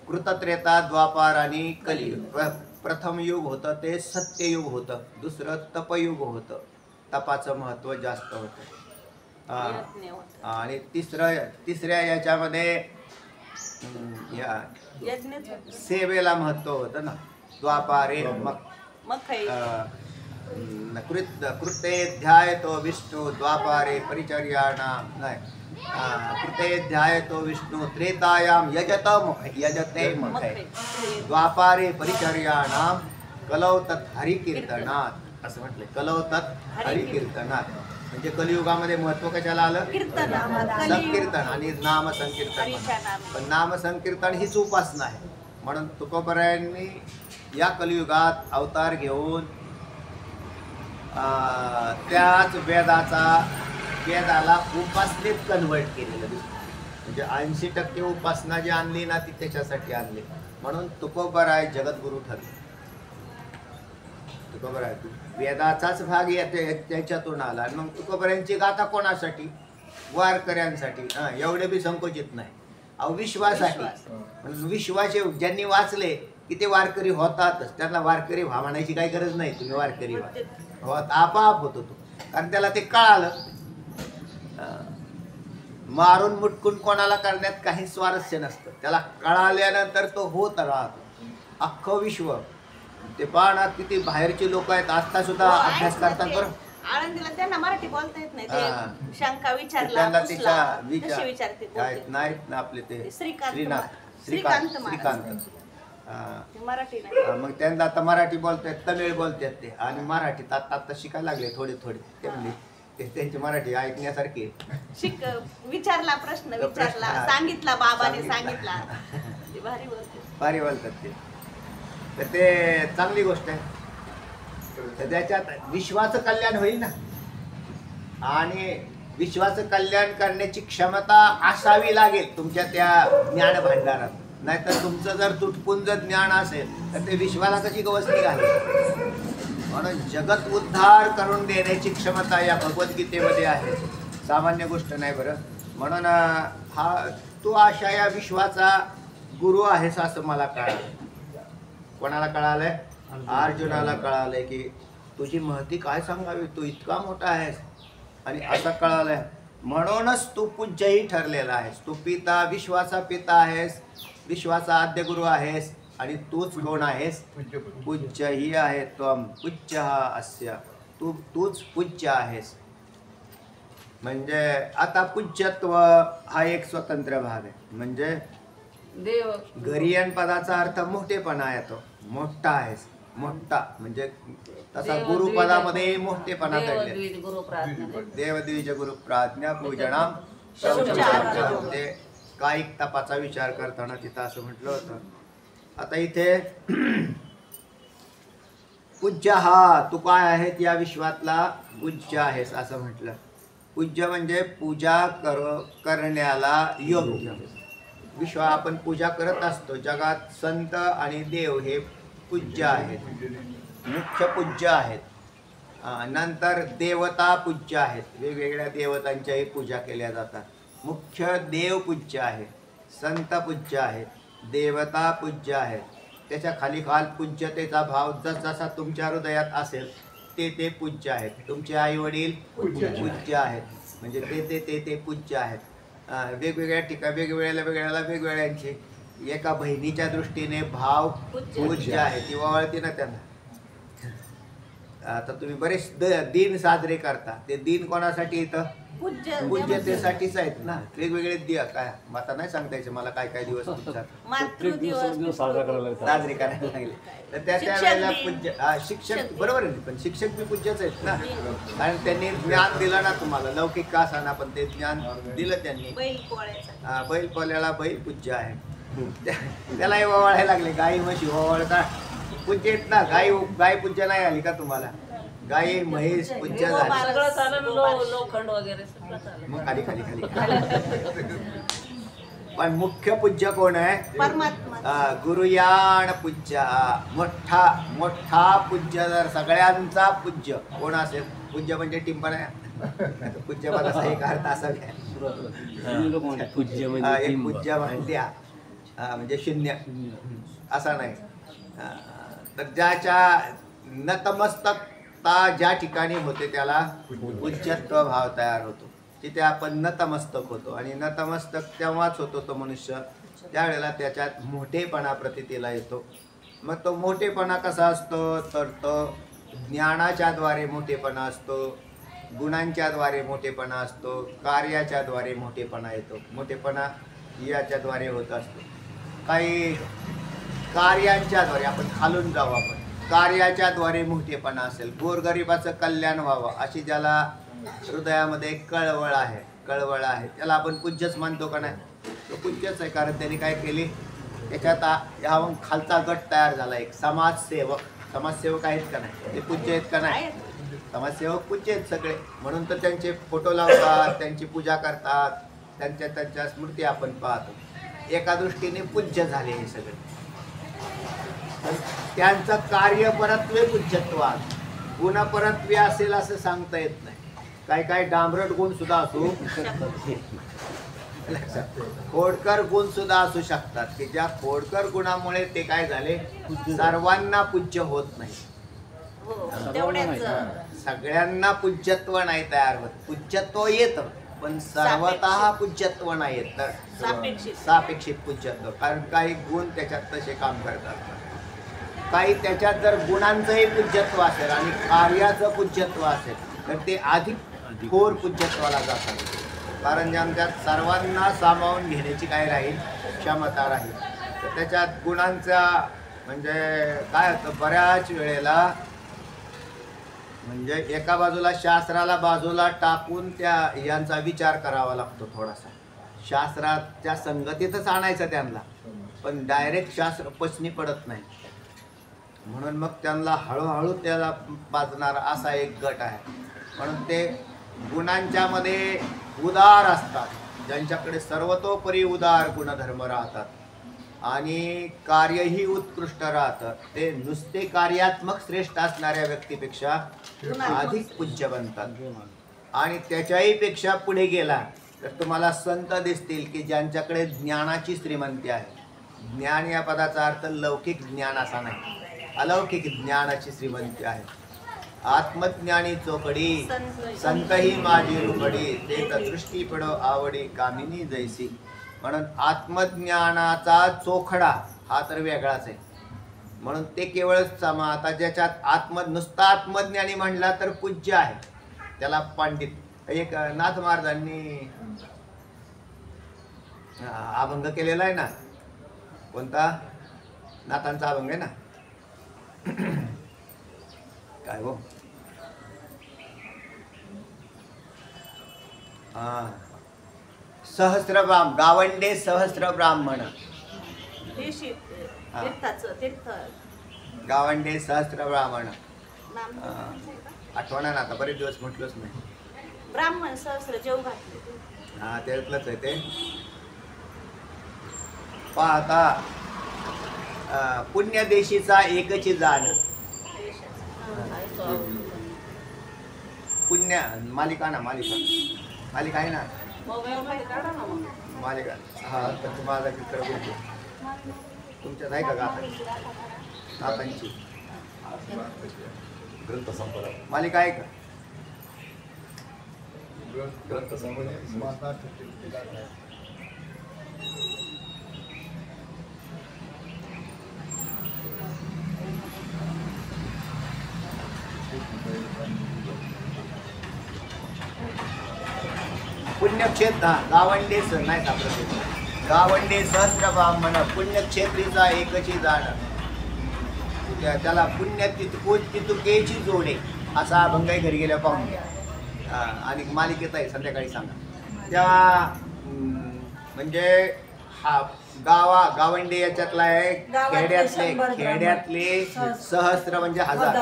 कृतत्रेता, द्वापार आणि कलियुग. प्रथम युग होतं ते सत्ययुग होतं, दुसरं तपयुग होतं, तपाचं महत्त्व जास्त होतं. आणि तिसऱ्या याच्यामध्ये या सेवेला महत्त्व होतं ना. द्वापारे कृते ध्यायतो विष्णू द्वापारे परिचर्याणाम नाही कृते ध्यायतो विष्णू त्रेतायाम यजते मुखे द्वापारे परिचर्याणाम कलौतत हरिकीर्तनात असं म्हटलंय. कलौतत हरिकीर्तनात म्हणजे कलियुगामध्ये महत्व कशाला आलं? संकीर्तन आणि नाम संकीर्तन. पण नाम संकीर्तन हीच उपासना आहे. म्हणून तुकोबारायांनी या कलियुगात अवतार घेऊन त्याच वेदाला उपासनेत कन्वर्ट केलेलं दिसतं. म्हणजे 80% उपासना जी आणली ना ती त्याच्यासाठी आणली. म्हणून तुकोबाराय जगद्गुरु ठरले. तुकोबाराय वेदाचाच भाग त्याच्यातून आला. आणि मग तुकोबारायांची गाथा कोणासाठी? वारकऱ्यांसाठी. एवढे बी संकोचित नाही. विश्वासाठी. विश्वाचे ज्यांनी वाचले की ते वारकरी होतातच. त्यांना वारकरी व्हा म्हणायची काही गरज नाही. तुम्ही वारकरी व्हा, आपाप होतो तो. कारण त्याला ते कळालं. मारून मुटकून कोणाला करण्यात काही स्वारस्य नसतं. त्याला कळाल्यानंतर तो होत राहतो. अख्खं विश्व ते पाहणा किती बाहेरची लोक आहेत आता सुद्धा अभ्यास करतात. बरं आळंदीला त्यांना मराठी बोलता येत नाही. ते शंका विचारला त्यांना विचारते नाहीत ना आपले ते श्रीकांत मराठी नाही. मग त्यांना आता मराठी बोलतात, तमिळ बोलतात ते. आणि मराठीत आता शिकायला लागले थोडे थोडे. ते म्हणले ते त्यांची मराठी ऐकण्यासारखी. विचारला प्रश्न विचारला सांगितला बाबाने सांगितला. भारी बोलतात ते. तर ते चांगली गोष्ट आहे. तर त्याच्यात विश्वाचं कल्याण होईल ना. आणि विश्वाचं कल्याण करण्याची क्षमता असावी लागेल तुमच्या त्या ज्ञान भांडारात. नाहीतर तुमचं जर तुटपुंज ज्ञान असेल तर ते विश्वाला कशी गवसणी घालेल. म्हणून जगत उद्धार करून देण्याची क्षमता या भगवद्गीतेमध्ये आहे. सामान्य गोष्ट नाही बरं. म्हणून तू अशा या विश्वाचा गुरु आहेस असं मला कळालं. कोणाला कळालंय? अर्जुनाला कळालंय की तुझी महती काय सांगावी, तू इतका मोठा आहेस. आणि असं कळालंय म्हणूनच तू पूज्यही ठरलेला आहेस. तू पिता, विश्वाचा पिता आहेस, विश्वाचा आद्य गुरु आहेस. आणि तूच कोण आहेस? पूज्यही आहे. त्वम पूज्य अस्य. तूच पूज्य आहेस. म्हणजे आता पूज्यत्व हा एक स्वतंत्र भाग आहे. म्हणजे देव गरीयन पदाचा अर्थ मोठेपणा येतो. मोठा आहेस. मोठा म्हणजे तसा गुरुपदामध्ये मोठेपणा दडले. देवद्विज गुरु प्राज्ञा पूजनाम ते कायिक तपाचा विचार करताना तिथं असं म्हटलं होतं. आता इथे पूज्य हा तू काय आहेत या विश्वातला पूज्य आहेस असं म्हटलं. पूज्य म्हणजे पूजा करण्याला योग्य. विश्व आपण पूजा करत असतो. जगात संत आणि देव हे पूज्य आहेत, मुख्य पूज्य आहेत. नंतर देवता पूज्य आहेत. वेगवेगळ्या देवतांच्याही पूजा केल्या जातात. मुख्य देव पूज्य आहे, संत पूज्य आहेत, देवता पूज्य आहेत. त्याच्या खाली पूज्यतेचा भाव जसा तुमच्या हृदयात असेल ते पूज्य आहेत. तुमचे आई वडील पूज्य आहेत म्हणजे ते पूज्य आहेत. वेगवेगळ्या ठिकाणी वेगवेगळ्यांचे एका बहिणीच्या दृष्टीने भाव पूज्य आहे. ती ओवाळते ना त्यांना. आता तुम्ही बरेच दिन साजरे करता, ते दिन कोणासाठी येतं? पूज्यतेसाठीच आहेत ना. वेगवेगळे दिया काय आता नाही सांगता यायचं मला काय काय दिवस मातृदिवस साजरे करायला लागले. तर त्या वेळेला पूज्य शिक्षक बरोबर आहे, पण शिक्षक बी पूज्यच आहेत ना. कारण त्यांनी ज्ञान दिलं ना तुम्हाला, लौकिक का असाना पण ते ज्ञान दिलं त्यांनी. बैल पोळ्याला बैल पूज्य आहे. त्यालाही ओवाळायला लागले. गाई म्हशी ओवाळता पूज्य आहेत ना. गाय पूज्य नाही आली का तुम्हाला? गाई म्हैस पूज्य झाली. सगळं चालेल, लोखंड वगैरे सगळं चालेल. मग खाली खाली खाली पण मुख्य पूज्य कोण आहे? परमात्मा. गुरुयान पूज्य. मोठा मोठा पूज्य, जर सगळ्यांचा पूज्य कोण असेल? पूज्य म्हणजे टिंबण आहे. पूज्य पदाचा एक अर्थ असा घ्या. एक पूज्य म्हणत्या म्हणजे शून्य असा नाही. तर ज्याच्या नतमस्तकता ज्या ठिकाणी होते त्याला पूज्यत्व भाव तयार होतो. तिथे आपण नतमस्तक होतो. आणि नतमस्तक तेव्हाच होतो तो मनुष्य त्यावेळेला त्याच्यात मोठेपणा प्रतीतीला येतो. मग तो मोठेपणा कसा असतो? तर तो ज्ञानाच्या द्वारे मोठेपणा असतो, गुणांच्या द्वारे मोठेपणा असतो, कार्याच्या द्वारे मोठेपणा येतो. मोठेपणा याच्या द्वारे होत असतो. काही कार्यांच्या द्वारे आपण खालून जाऊ, आपण कार्याच्या द्वारे मोठेपणा असेल, गोरगरिबाचं कल्याण व्हावं अशी ज्याला हृदयामध्ये कळवळ आहे त्याला आपण पूज्यच मानतो का नाही? तो पूज्यच आहे. कारण त्यांनी काय केली, त्याच्यात ह्या खालचा गट तयार झाला एक समाजसेवक आहेत का नाही? ते पूज्य आहेत का नाही? समाजसेवक पूज्य आहेत सगळे. म्हणून तर त्यांचे फोटो लावतात, त्यांची पूजा करतात, त्यांच्या स्मृती आपण पाहतो. एका दृष्टीने पूज्य झाले हे सगळे. पण त्यांचं कार्यपरत्वे पूज्यत्वात, गुणपरत्वे असेल असं सांगता येत नाही. काय डांबरट गुण सुद्धा असू, खोडकर गुण सुद्धा असू शकतात की ज्या खोडकर गुणामुळे ते काय झाले, सर्वांना पूज्य होत नाही. सगळ्यांना पूज्यत्व नाही तयार होत. पूज्यत्व येतं पण सर्वतः पूज्यत्व नाही येत. तर सापेक्षित पूज्यत्व. कारण काही गुण त्याच्यात तसे काम करतात. काही त्याच्यात जर गुणांचंही पूज्यत्व असेल आणि कार्याचं पूज्यत्व असेल तर ते अधिक खोर पूज्यत्वाला जातात. कारण ज्यांच्यात सर्वांना सामावून घेण्याची काय राहील, क्षमता राहील. तर त्याच्यात गुणांचा म्हणजे काय होतं, बऱ्याच वेळेला म्हणजे एका बाजूला शास्त्राला बाजूला टाकून त्या यांचा विचार करावा लागतो थोडासा. शास्त्राच्या संगतीतच आणायचं त्यांना, पण डायरेक्ट शास्त्र पचनी पडत नाही. म्हणून मग त्यांना हळूहळू त्याला बाजणारा असा एक गट आहे. म्हणून ते गुणांच्या मध्ये उदार असतात, ज्यांच्याकडे सर्वतोपरी उदार गुणधर्म राहतात आणि कार्यही उत्कृष्ट राहतं. ते नुसते कार्यात्मक श्रेष्ठ असणाऱ्या व्यक्तीपेक्षा अधिक पूज्य बनतात. आणि त्याच्याही पेक्षा पुढे गेला तर तुम्हाला संत दिसतील की ज्यांच्याकडे ज्ञानाची श्रीमंती आहे. ज्ञान या पदाचा अर्थ लौकिक ज्ञान असा नाही, अलौकिक ज्ञानाची श्रीमंती आहे. आत्मज्ञानी चोपडी संतही माझी रुपडी, ते दृष्टी पडो आवडी कामिनी जैसी. म्हणून आत्मज्ञानाचा चोखडा हा तर वेगळाच आहे. म्हणून ते केवळच आता ज्याच्यात नुसता आत्मज्ञानी म्हणला तर पूज्य आहे, त्याला पंडित. एक नाथ महाराजांनी अभंग केलेला आहे ना, कोणता? नाथांचा अभंग आहे ना, काय हो, सहस्त्रब्राह्मण, गावंडे सहस्त्र ब्राह्मण, गावंडे सहस्त्र ब्राह्मण. आठवणा ना, आता बरेच दिवस म्हटलंच नाही. ब्राह्मण सहस्त्र जेव घातले. हा त्यातलंच आहे ते. पाहता पुण्यदेशीचा एकची जाण. पुण्य मालिका ना, मालिका आहे ना, मालिका. हा तर तुम्हाला चित्र बोलतो तुमच्यात आहे का गातांची ग्रंथसंपदा मालिका आहे का? ग्रंथसंपदा पुण्यक्षेत्र गावंडे नाही सापडत गावंडे सहस्र ब्राह्मण पुण्यक्षेत्रीचा एकची जाण त्याला पुण्य तितुकेची जोडे असा अभंगाई घरी गेल्या पाहून घ्या आणि मालिकेत आहे संध्याकाळी सांगा तेव्हा म्हणजे हा गावंडे याच्यातला आहे खेड्यातले सहस्र म्हणजे हजार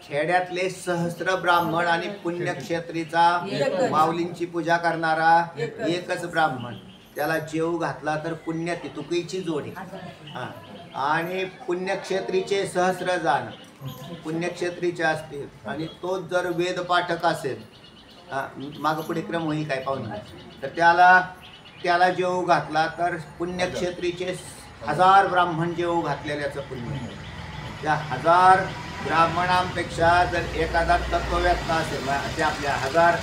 खेड्यातले सहस्र ब्राह्मण आणि पुण्यक्षेत्रीचा माऊलींची पूजा करणारा एकच ब्राह्मण त्याला जेव घातला तर पुण्य तितुकीची जोडी हा आणि पुण्यक्षेत्रीचे सहस्र जाण पुण्यक्षेत्रीचे असतील आणि तो जर वेद पाठक असेल मागं पुढे क्रम होईल काय पाहून तर त्याला जेव घातला तर पुण्यक्षेत्रीचे 1000 ब्राह्मण जेव घातलेल्याचं पुण्य त्या 1000 ब्राह्मणांपेक्षा जर एखादा तत्वव्यात्ता असेल ते आपल्या 1000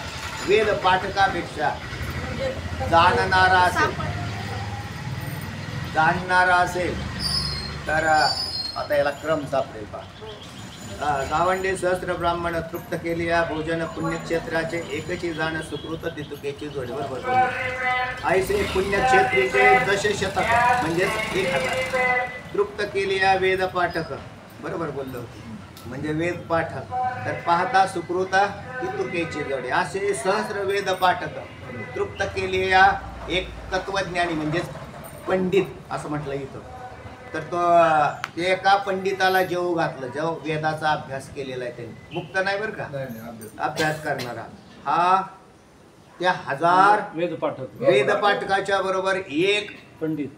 वेद पाठकापेक्षा जाणणारा असेल तर आता याला क्रम सापडेल पहा गावंडे सहस्र ब्राह्मण तृप्त केली या भोजन पुण्यक्षेत्राचे एकची जाण सुकृत तितुकेची जोडी बरोबर ऐसे पुण्यक्षेत्रीचे दशशतक म्हणजेच 1000 तृप्त केली या वेद पाठक बरोबर बोललो होते म्हणजे वेद पाठक तर पाहता सुकृता तितुकेची जोडी असे सहस्र वेद पाठक तृप्त केली या एक तत्वज्ञानी म्हणजेच पंडित असं म्हटलं इथं तर तो ते एका पंडिताला जेव घातलं जेव वेदाचा अभ्यास केलेला आहे त्यांनी मुक्त नाही बरं का अभ्यास करणारा हा त्या 1000 वेद पाठकाच्या बरोबर एक पंडित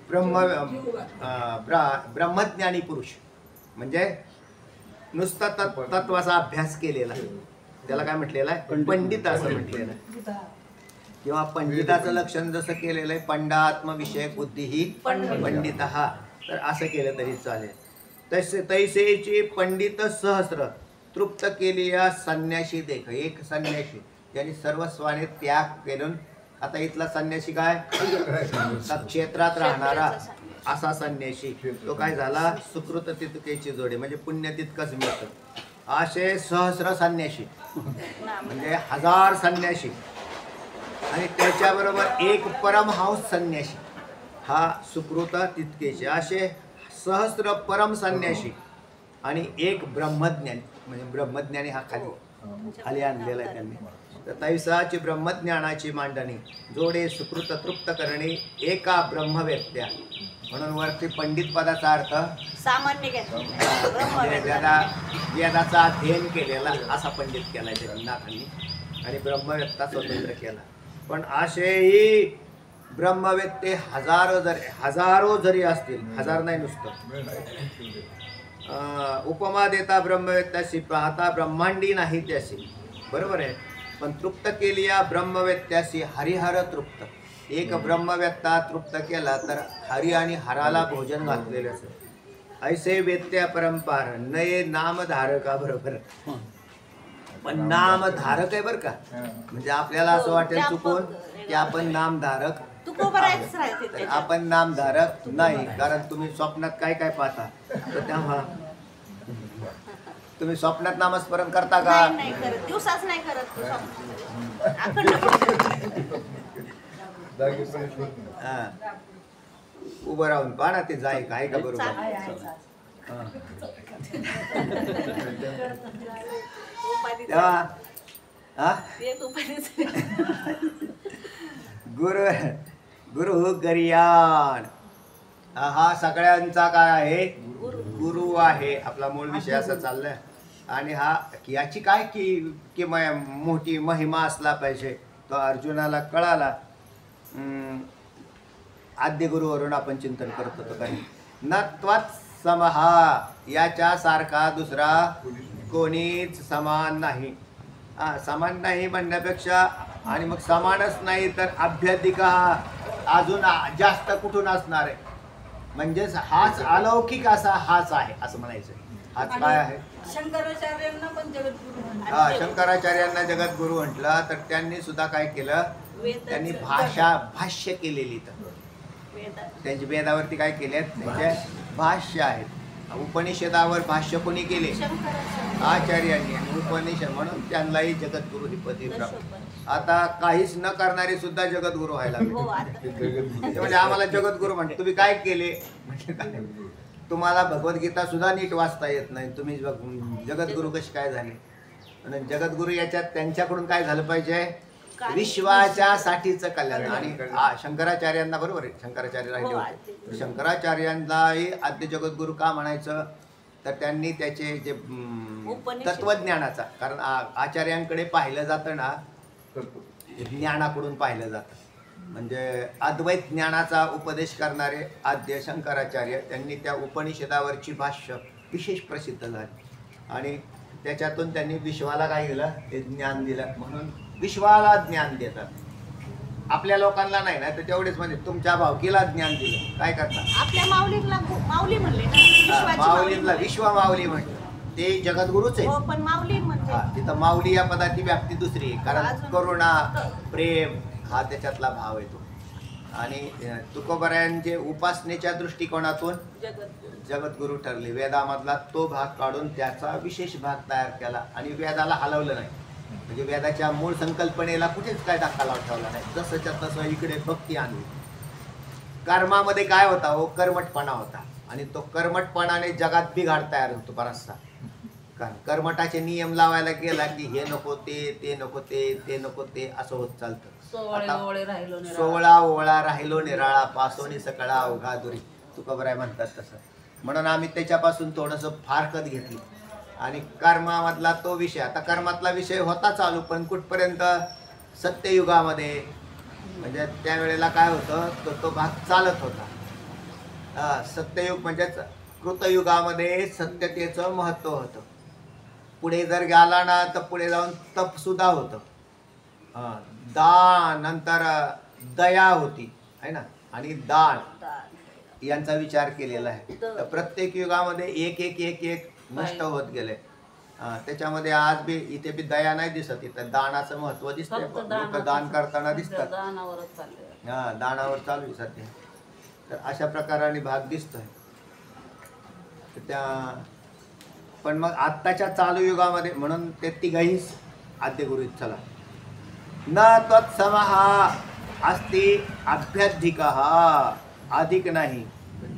ब्रह्मज्ञानी पुरुष म्हणजे नुसता तत्वाचा अभ्यास केलेला त्याला काय म्हटलेलं आहे पंडित असं म्हटलेलं आहे किंवा पंडिताचं लक्षण जसं केलेलं आहे पंडात्मविषयक बुद्धी ही पंडित हा तर असं केलं तरी चालेल तैसेची पंडित सहस्र तृप्त केली या संन्याशी देख एक संन्याशी यांनी सर्वस्वाने त्याग केलं आता इथला संन्याशी काय क्षेत्रात राहणारा असा संन्याशी तो काय झाला सुकृत तितकेची जोडी म्हणजे पुण्य तितकंच मिळतं असे सहस्र संन्याशी म्हणजे 1000 संन्याशी आणि त्याच्याबरोबर एक परमहंस संन्याशी हा सुकृत तितकेचे असे सहस्र परम संन्याशी आणि एक ब्रह्मज्ञानी म्हणजे ब्रह्मज्ञानी हा खाली आणलेला आहे त्यांनी तर तैसाची ब्रह्मज्ञानाची मांडणी जोडे सुकृत तृप्त करणे एका ब्रह्मवेत्या म्हणून वरती पंडित पदाचा अर्थ सामान्य वेदाचा अध्ययन केलेला असा पंडित केलाय त्यांनी नाथांनी आणि ब्रह्मवेत्ता स्वतंत्र केला पण असेही ब्रह्मवेत्ते हजारो जरी असतील 1000 नाही नुसतं उपमा देता ब्रह्मवेत्याशी पाहता ब्रह्मांडी नाही त्याशी बरोबर आहे पण तृप्त केली या ब्रह्मवेत्याशी हरिहर तृप्त एक ब्रह्मवेत्ता तृप्त केला तर हरी आणि हराला भोजन घातलेले असेल ऐसे वेत्या परंपार नये नामधारका बरोबर पण नामधारक आहे बरं का म्हणजे आपल्याला असं वाटेल चुकून की आपण नामधारक तर आपण नामधारक नाही कारण तुम्ही स्वप्नात काय काय पाहता तर तेव्हा तुम्ही स्वप्नात नामस्मरण करता का दिवसाच नाही करत उभं राहून पहा ना ते जाय काय का बरोबर गुरु गरियाण हा सगळ्यांचा काय आहे गुरु आहे आपला मूळ विषय असा चाललाय आणि हा याची काय की मोठी महिमा असला पाहिजे तो अर्जुनाला कळाला आद्य गुरुवरून आपण चिंतन करत होतो काही न त्वात समहा याच्या सारखा दुसरा कोणीच समान नाही समान नाही म्हणण्यापेक्षा आणि मग समानच नाही तर अभ्यधिका अजून जास्त कुठून असणार आहे म्हणजेच हाच अलौकिक असा हाच आहे असं म्हणायचं हाच काय आहे शंकराचार्यांना पण जगद्गुरु शंकराचार्यांना जगद्गुरु म्हटलं तर त्यांनी सुद्धा काय केलं त्यांनी भाष्य केलेली तर त्यांच्या वेदावरती काय केले त्यांचे भाष्य आहेत उपनिषदावर भाष्य कोणी केले आचार्यांनी उपनिषद म्हणून त्यांनाही जगद्गुरु ही पदवी प्राप्त आता काहीच न करणारे सुद्धा जगद्गुरु व्हायला लागले. हो आता ते म्हणजे आम्हाला जगद्गुरु म्हणते. तुम्ही काय केले म्हणजे काय, तुम्हाला भगवद्गीता सुद्धा नीट वाचता येत नाही, तुम्ही जगद्गुरु कसे काय झाले. आणि जगद्गुरु याच्यात त्यांच्याकडून काय झालं पाहिजे, विश्वाच्या साठीचं कल्याण. आणि शंकराचार्यांना, बरोबर आहे, शंकराचार्य राहिले होते, शंकराचार्यांनाही आद्य जगद्गुरु का म्हणायचं, तर त्यांनी त्याचे जे तत्वज्ञानाचा, कारण आचार्यांकडे पाहिलं जातं ना, ज्ञानाकडून पाहिलं जातं. म्हणजे अद्वैत ज्ञानाचा उपदेश करणारे आद्य शंकराचार्य, त्यांनी त्या उपनिषदावरची भाष्य विशेष प्रसिद्ध झाली आणि त्याच्यातून त्यांनी विश्वाला काय दिलं, ते ज्ञान दिलं. म्हणून विश्वाला ज्ञान देतात, आपल्या लोकांना नाही ना. तर तेवढेच म्हणजे तुमच्या भावकीला ज्ञान दिलं, काय करतात, आपल्या माऊलीला माऊली म्हणले ना, माऊलीला विश्व माऊली म्हणते, ते जगद्गुरुच आहे. पण माऊली म्हणजे तिथं माऊली या पदाची व्याप्ती दुसरी आहे, कारण करुणा, प्रेम हा त्याच्यातला भाव येतो. आणि तुकोबरायांचे उपासनेच्या दृष्टिकोनातून जगद्गुरु ठरले. वेदामधला तो भाग काढून त्याचा विशेष भाग तयार केला आणि वेदाला हलवलं नाही. म्हणजे वेदाच्या मूळ संकल्पनेला कुठेच काय धक्का लावून ठेवला नाही, जसंच्या तसं इकडे भक्ती आणली. कर्मामध्ये काय होता, हो कर्मटपणा होता आणि तो कर्मटपणाने जगात बिघाड तयार होतो बराचसा. कारण कर्मटाचे नियम लावायला गेला की हे नको ते नको ते नको ते असं होत चालतं. 16 ओळा राहिलो निराळा, पासोनी सकळा अवघा दुरी, तुकोबराय म्हणतात तसं. म्हणून आम्ही त्याच्यापासून थोडंसं फारकत घेतली आणि कर्मामधला तो विषय, आता कर्मातला विषय होता चालू, पण कुठपर्यंत, सत्ययुगामध्ये, म्हणजे त्यावेळेला काय होतं, तो भाग चालत होता. सत्ययुग म्हणजेच कृतयुगामध्ये सत्यतेचं महत्त्व होतं. पुढे जर गेला ना तर पुढे जाऊन तप सुद्धा होतं, नंतर दया होती आहे ना, आणि दान यांचा विचार केलेला आहे. तर प्रत्येक युगामध्ये एक एक एक एक नष्ट होत गेले. त्याच्यामध्ये आज बी इथे बी दया नाही दिसत, इथं दानाचं महत्व दिसतंय, लोक दान करताना दिसतात, दानावर चालू आहे सध्या. तर अशा प्रकाराने भाग दिसतोय. त्या पण मग आत्ताच्या चालू युगामध्ये, म्हणून ते तिघही आद्यगुरु चला, न तत्समहा अस्ति अभ्यधिकः, अधिक नाही,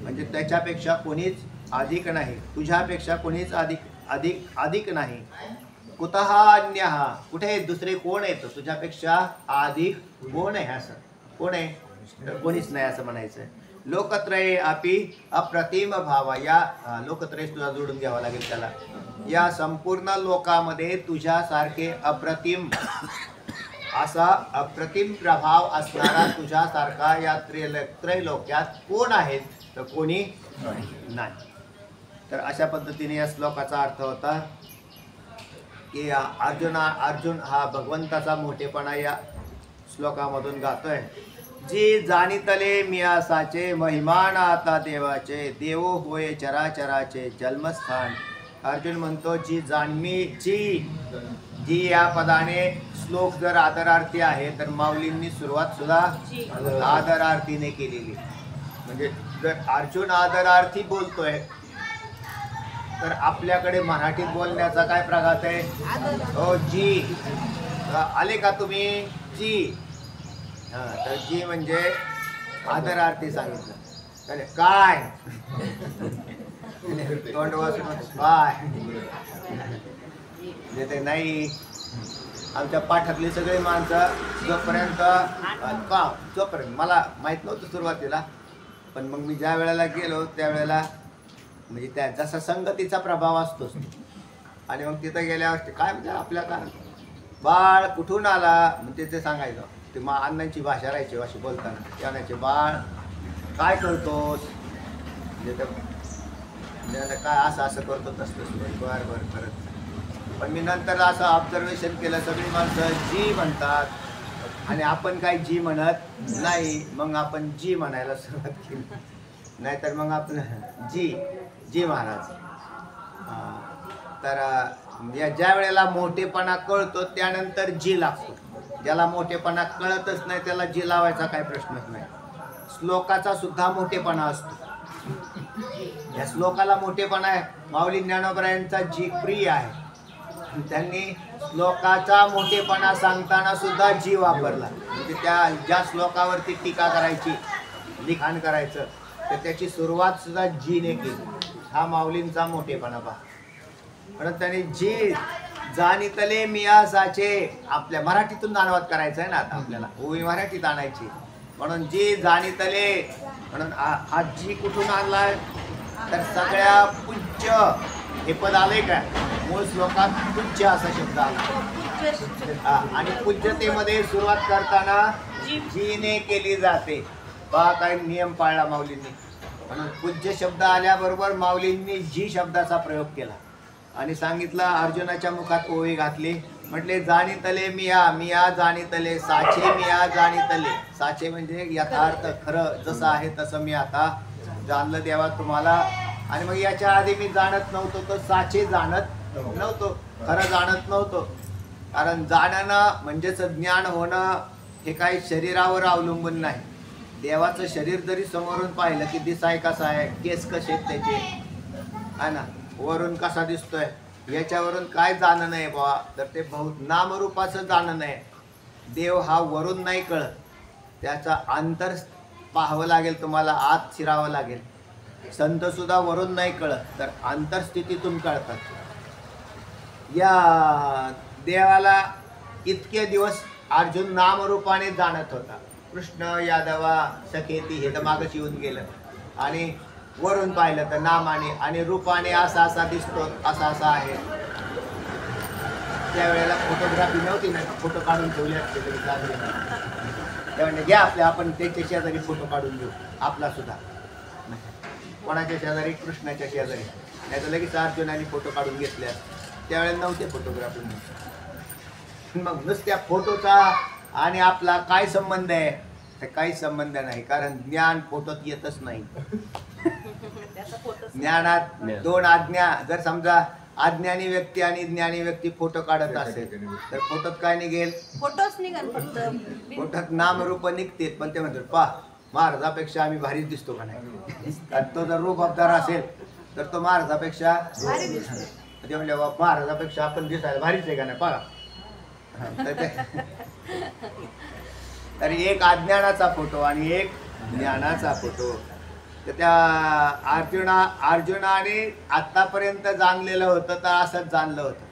म्हणजे त्याच्यापेक्षा कोणीच अधिक नाही, तुझ्यापेक्षा कोणीच अधिक नाही. कुतः अन्यः, कुठे दुसरे कोण आहेत तुझ्यापेक्षा अधिक कोण आहे, असं कोण आहे, तर कोणीच नाही असं म्हणायचं. लोकत्रये अपि अप्रतिम भाव, या लोकत्रय तुला जोडून घ्यावं लागेल त्याला. या संपूर्ण लोकामध्ये तुझ्यासारखे अप्रतिम, असा अप्रतिम प्रभाव असणारा तुझ्यासारखा या त्रैलोक्यात कोण आहेत, तर कोणी नाही. तर अशा पद्धतीने या श्लोकाचा अर्थ होता की अर्जुन हा भगवंताचा मोठेपणा या श्लोकामधून गातोय. जी जाणितले मी असाचे, महिमान आता देवाचे, देवो होय चराचराचे जन्मस्थान. अर्जुन म्हणतो जी जाणमी, जी या पदाने श्लोक जर आदरार्थी आहे, तर माऊलींनी सुरुवात सुद्धा आदरार्थीने केलेली. म्हणजे जर अर्जुन आदरार्थी बोलतोय, तर आपल्याकडे मराठीत बोलण्याचा काय प्रघात आहे, हो जी, आले का तुम्ही, जी. तर जी म्हणजे आदरार्थी सांगितलं. काय तोंड वाचून काय ते नाही. आमच्या पाठातली सगळी माणसं जोपर्यंत मला माहीत नव्हतं सुरुवातीला, पण मग मी ज्या वेळेला गेलो त्यावेळेला म्हणजे त्या जसा संगतीचा प्रभाव असतोच. आणि मग तिथं गेल्यावर काय म्हणजे आपल्या काय बाळ कुठून आला म्हणजे ते सांगायचं, ते अण्णांची भाषा राहायची अशी बोलताना. ते आणायचे, बाळ काय करतोस, म्हणजे काय असं करतो तसं बरं करत. पण मी नंतर असं ऑब्झर्वेशन केलं, सगळी माणसं जी म्हणतात आणि आपण काय जी म्हणत नाही. मग आपण जी म्हणायला सुरुवात केली, नाहीतर मग आपण जी महाराज. तर या ज्या वेळेला मोठेपणा कळतो त्यानंतर जी लागतो. ज्याला मोठेपणा कळतच नाही त्याला जी लावायचा काही प्रश्नच नाही. श्लोकाचा सुद्धा मोठेपणा असतो. या श्लोकाला मोठेपणा आहे. माऊली ज्ञानोबरायांचा जी प्रिय आहे, त्यांनी श्लोकाचा मोठेपणा सांगताना सुद्धा जी वापरला. म्हणजे त्या ज्या श्लोकावरती टीका करायची, लिखाण करायचं, तर त्याची सुरुवात सुद्धा जीने केली. हा माऊलींचा मोठेपणा पहा. म्हणून त्याने जी जाणितले मियासाचे, आपल्या मराठीतून अनुवाद करायचा आहे ना आता आपल्याला, ओवी मराठीत आणायची. म्हणून जी जाणितले, म्हणून हा जी कुठून आणलाय तर सगळ्या पूज्य हे पद आले का, मूळ श्लोकात पूज्य असा शब्द आला. आणि पूज्यतेमध्ये सुरुवात करताना जीने केली जाते. पहा काय नियम पाळला माऊलींनी. म्हणून पूज्य शब्द आल्याबरोबर माऊलींनी जी शब्दाचा प्रयोग केला आणि सांगितलं. अर्जुनाच्या मुखात ओवी घातली. म्हटले जाणितले मिया, मिया जाणितले साचे, मिया जाणितले. साचे म्हणजे यथार्थ खरं जसं आहे तसं मी आता जाणलं देवा तुम्हाला. आणि मग याच्या आधी मी जाणत नव्हतो, तर साचे जाणत नव्हतो, खरं जाणत नव्हतो. कारण जाणणं म्हणजेच ज्ञान होणं हे काही शरीरावर अवलंबून नाही. देवाचं शरीर जरी समोरून पाहिलं की दिसाय कसा आहे, केस कसे आहेत त्याचे, आहे ना, वरून कसा दिसतोय, याच्यावरून काय जाणं नाही बाबा, तर ते नामरूपाचं जाणं नाही. देव हा वरून नाही कळत, त्याचा अंतर पाहावं लागेल तुम्हाला, आत शिरावं लागेल. संत सुद्धा वरून नाही कळत, तर अंतरस्थितीतून कळतात. या देवाला इतके दिवस अर्जुन नामरूपाने जाणत होता. कृष्ण यादवा सखेती हे तर मागच येऊन गेलं. आणि वरून पाहिलं तर नामाने आणि रूपाने असा असा दिसतो, असा असा आहे. त्यावेळेला फोटोग्राफी नव्हती ना, फोटो काढून ठेवले असते तरी चालले. त्यामुळे घ्या आपल्या, आपण त्याच्या शेजारी फोटो काढून घेऊ आपला सुद्धा. कोणाच्या शेजारी, कृष्णाच्या शेजारी. नाही तर लगेच अर्जुनाने फोटो काढून घेतले असते. त्यावेळेला नव्हते फोटोग्राफी. मग नुसत्या फोटोचा आणि आपला काय संबंध आहे, तर काही संबंध नाही. कारण ज्ञान फोटोत येतच नाही. ज्ञानात दोन आज्ञा, जर समजा अज्ञानी व्यक्ती आणि ज्ञानी व्यक्ती फोटो काढत असेल तर फोटोत काय निघेल, फोटोच निघाल फक्त. फोटोत नामरूप निघते. पण ते म्हणतात पहा महाराजापेक्षा आम्ही भारीच दिसतो का नाही. तो जर रूपअवतार असेल तर तो महाराजापेक्षा भारी दिसतो. ते म्हणले बाबा महाराजापेक्षा आपण दिसायला भारीच आहे का नाही पहा. तर एक अज्ञानाचा फोटो आणि एक ज्ञानाचा फोटो. तर त्या अर्जुनाने आतापर्यंत जाणलेलं होतं तर असंच जाणलं होतं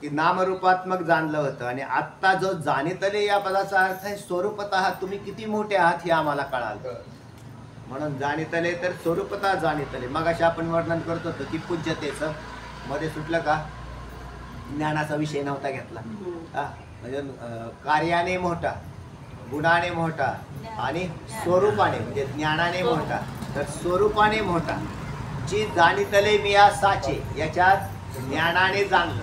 की नामरूपात्मक जाणलं होतं. आणि आत्ता जो जाणितले या पदाचा अर्थ आहे स्वरूपतः तुम्ही किती मोठे आहात हे आम्हाला कळालं. म्हणून जाणितले तर स्वरूपतः जाणितले. मग अशा आपण वर्णन करत होतो की पूज्यतेचं मध्ये सुटलं का, ज्ञानाचा विषय नव्हता घेतला. म्हणजे कार्याने मोठा, गुणाने मोठा आणि स्वरूपाने म्हणजे ज्ञानाने मोठा. तर स्वरूपाने मोठा जी जाणितले मी या साचे, याच्यात ज्ञानाने जाणलं.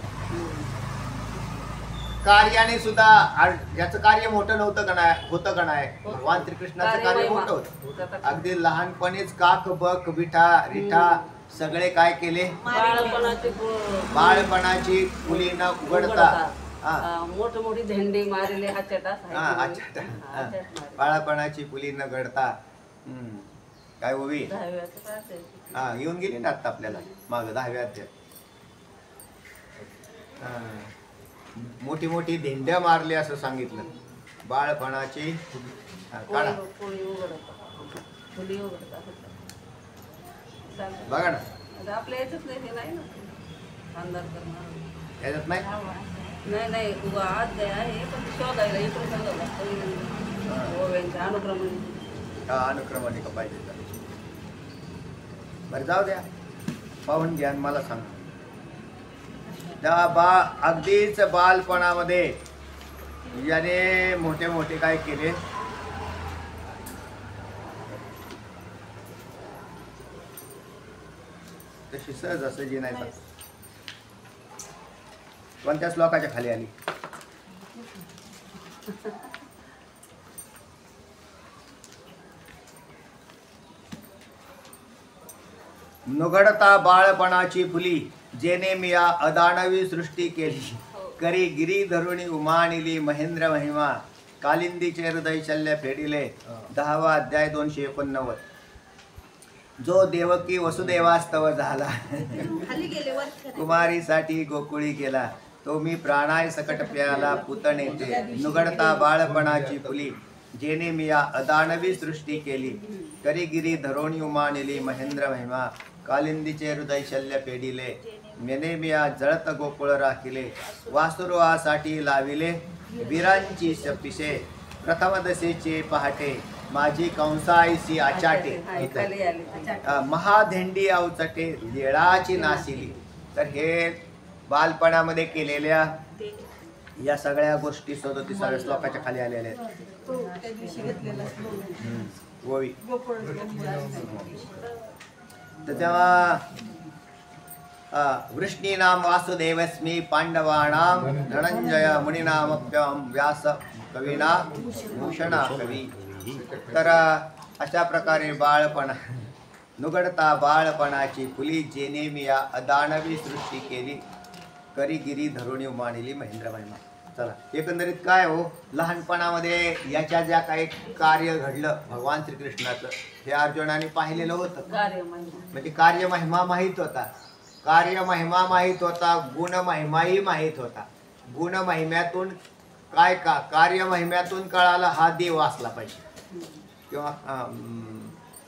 कार्याने सुद्धा याचं कार्य मोठं नव्हतं का नाही, होतं का नाही. भगवान श्रीकृष्णाचं कार्य मोठं होतं. अगदी लहानपणीच काक बक विठा रिठा सगळे काय केले, बाळपणाची फुली न उघडता मोठ मोठी झेंडे मारले बाळपणाची फुली न गडता. काय ओवी येऊन गेली ना आता आपल्याला माग 10व्या अध्यायात. मोठी मोठी धेंड्या मारली असं सांगितलं. बाळपणाची काढा बघा ना, आपल्या याच्यात नाही ना याच्यात नाही. नाही आज आहे पण शोधायला इकडून सांगायला अनुक्रमाने का पाहिजे. बरं जाऊ द्या, पाहून घ्या मला सांगा. त्या अगदीच बालपणामध्ये याने मोठे मोठे काय केले, तशी सहज असं जी नाही. कोणत्या श्लोकाच्या खाली आली, नुघडता बाळपणाची फुली जेने मिया अदानवी सृष्टी केली. करी गिरी धरुणी उमानिली महेंद्र महिमा कालिंदीचे हृदय शल्य फेडिले. 10वा अध्याय 289. जो देवकी वसुदेवास्तव झाला खाली गेले वर कुमारीसाठी गोकुळी गेला, तो मी प्राणाय सकट प्याला पुतणे ते नुगडता बाळपणाची फुली, जेने मी या अदानवी सृष्टी केली, करीगिरी धरोणी उमानिली महेंद्र महिमा, कालिंदीचे हृदय शल्य पेडिले, मेने मी या जळत गोकुळ राखिले, वासुरुवासाठी लाविले वीरांची शपिशे, प्रथम दशेचे पहाटे माझी कंसाईसी आचाटे, खाली आली महाधेंडी अवचटे लेळाची नाशिली. तर हे बालपणामध्ये केलेल्या या सगळ्या गोष्टी 37व्या श्लोकाच्या खाली आलेल्या आहेत. त्या दिवशी घेतलेला ओवी. तर तेव्हा वृष्णीनाम वासुदेवस्मी पांडवानाम धनंजय मुनीनामप्यम व्यास कवीना भूषणा कवी. तर अशा प्रकारे बाळपणा नुगडता बाळपणाची फुली, जेने मी या अदानवी सृष्टी केली, करीगिरी धरुणी उमानिली महेंद्र महिमा. चला, एकंदरीत काय हो, लहानपणामध्ये याच्या ज्या काही कार्य घडलं भगवान श्रीकृष्णाचं हे अर्जुनाने पाहिलेलं होतं. कार्य महिमा म्हणजे कार्य महिमा माहीत होता, कार्य महिमा माहीत होता, गुण महिमाही माहीत होता. गुण महिम्यातून काय का कार्य महिम्यातून कळाला हा देव असला पाहिजे, किंवा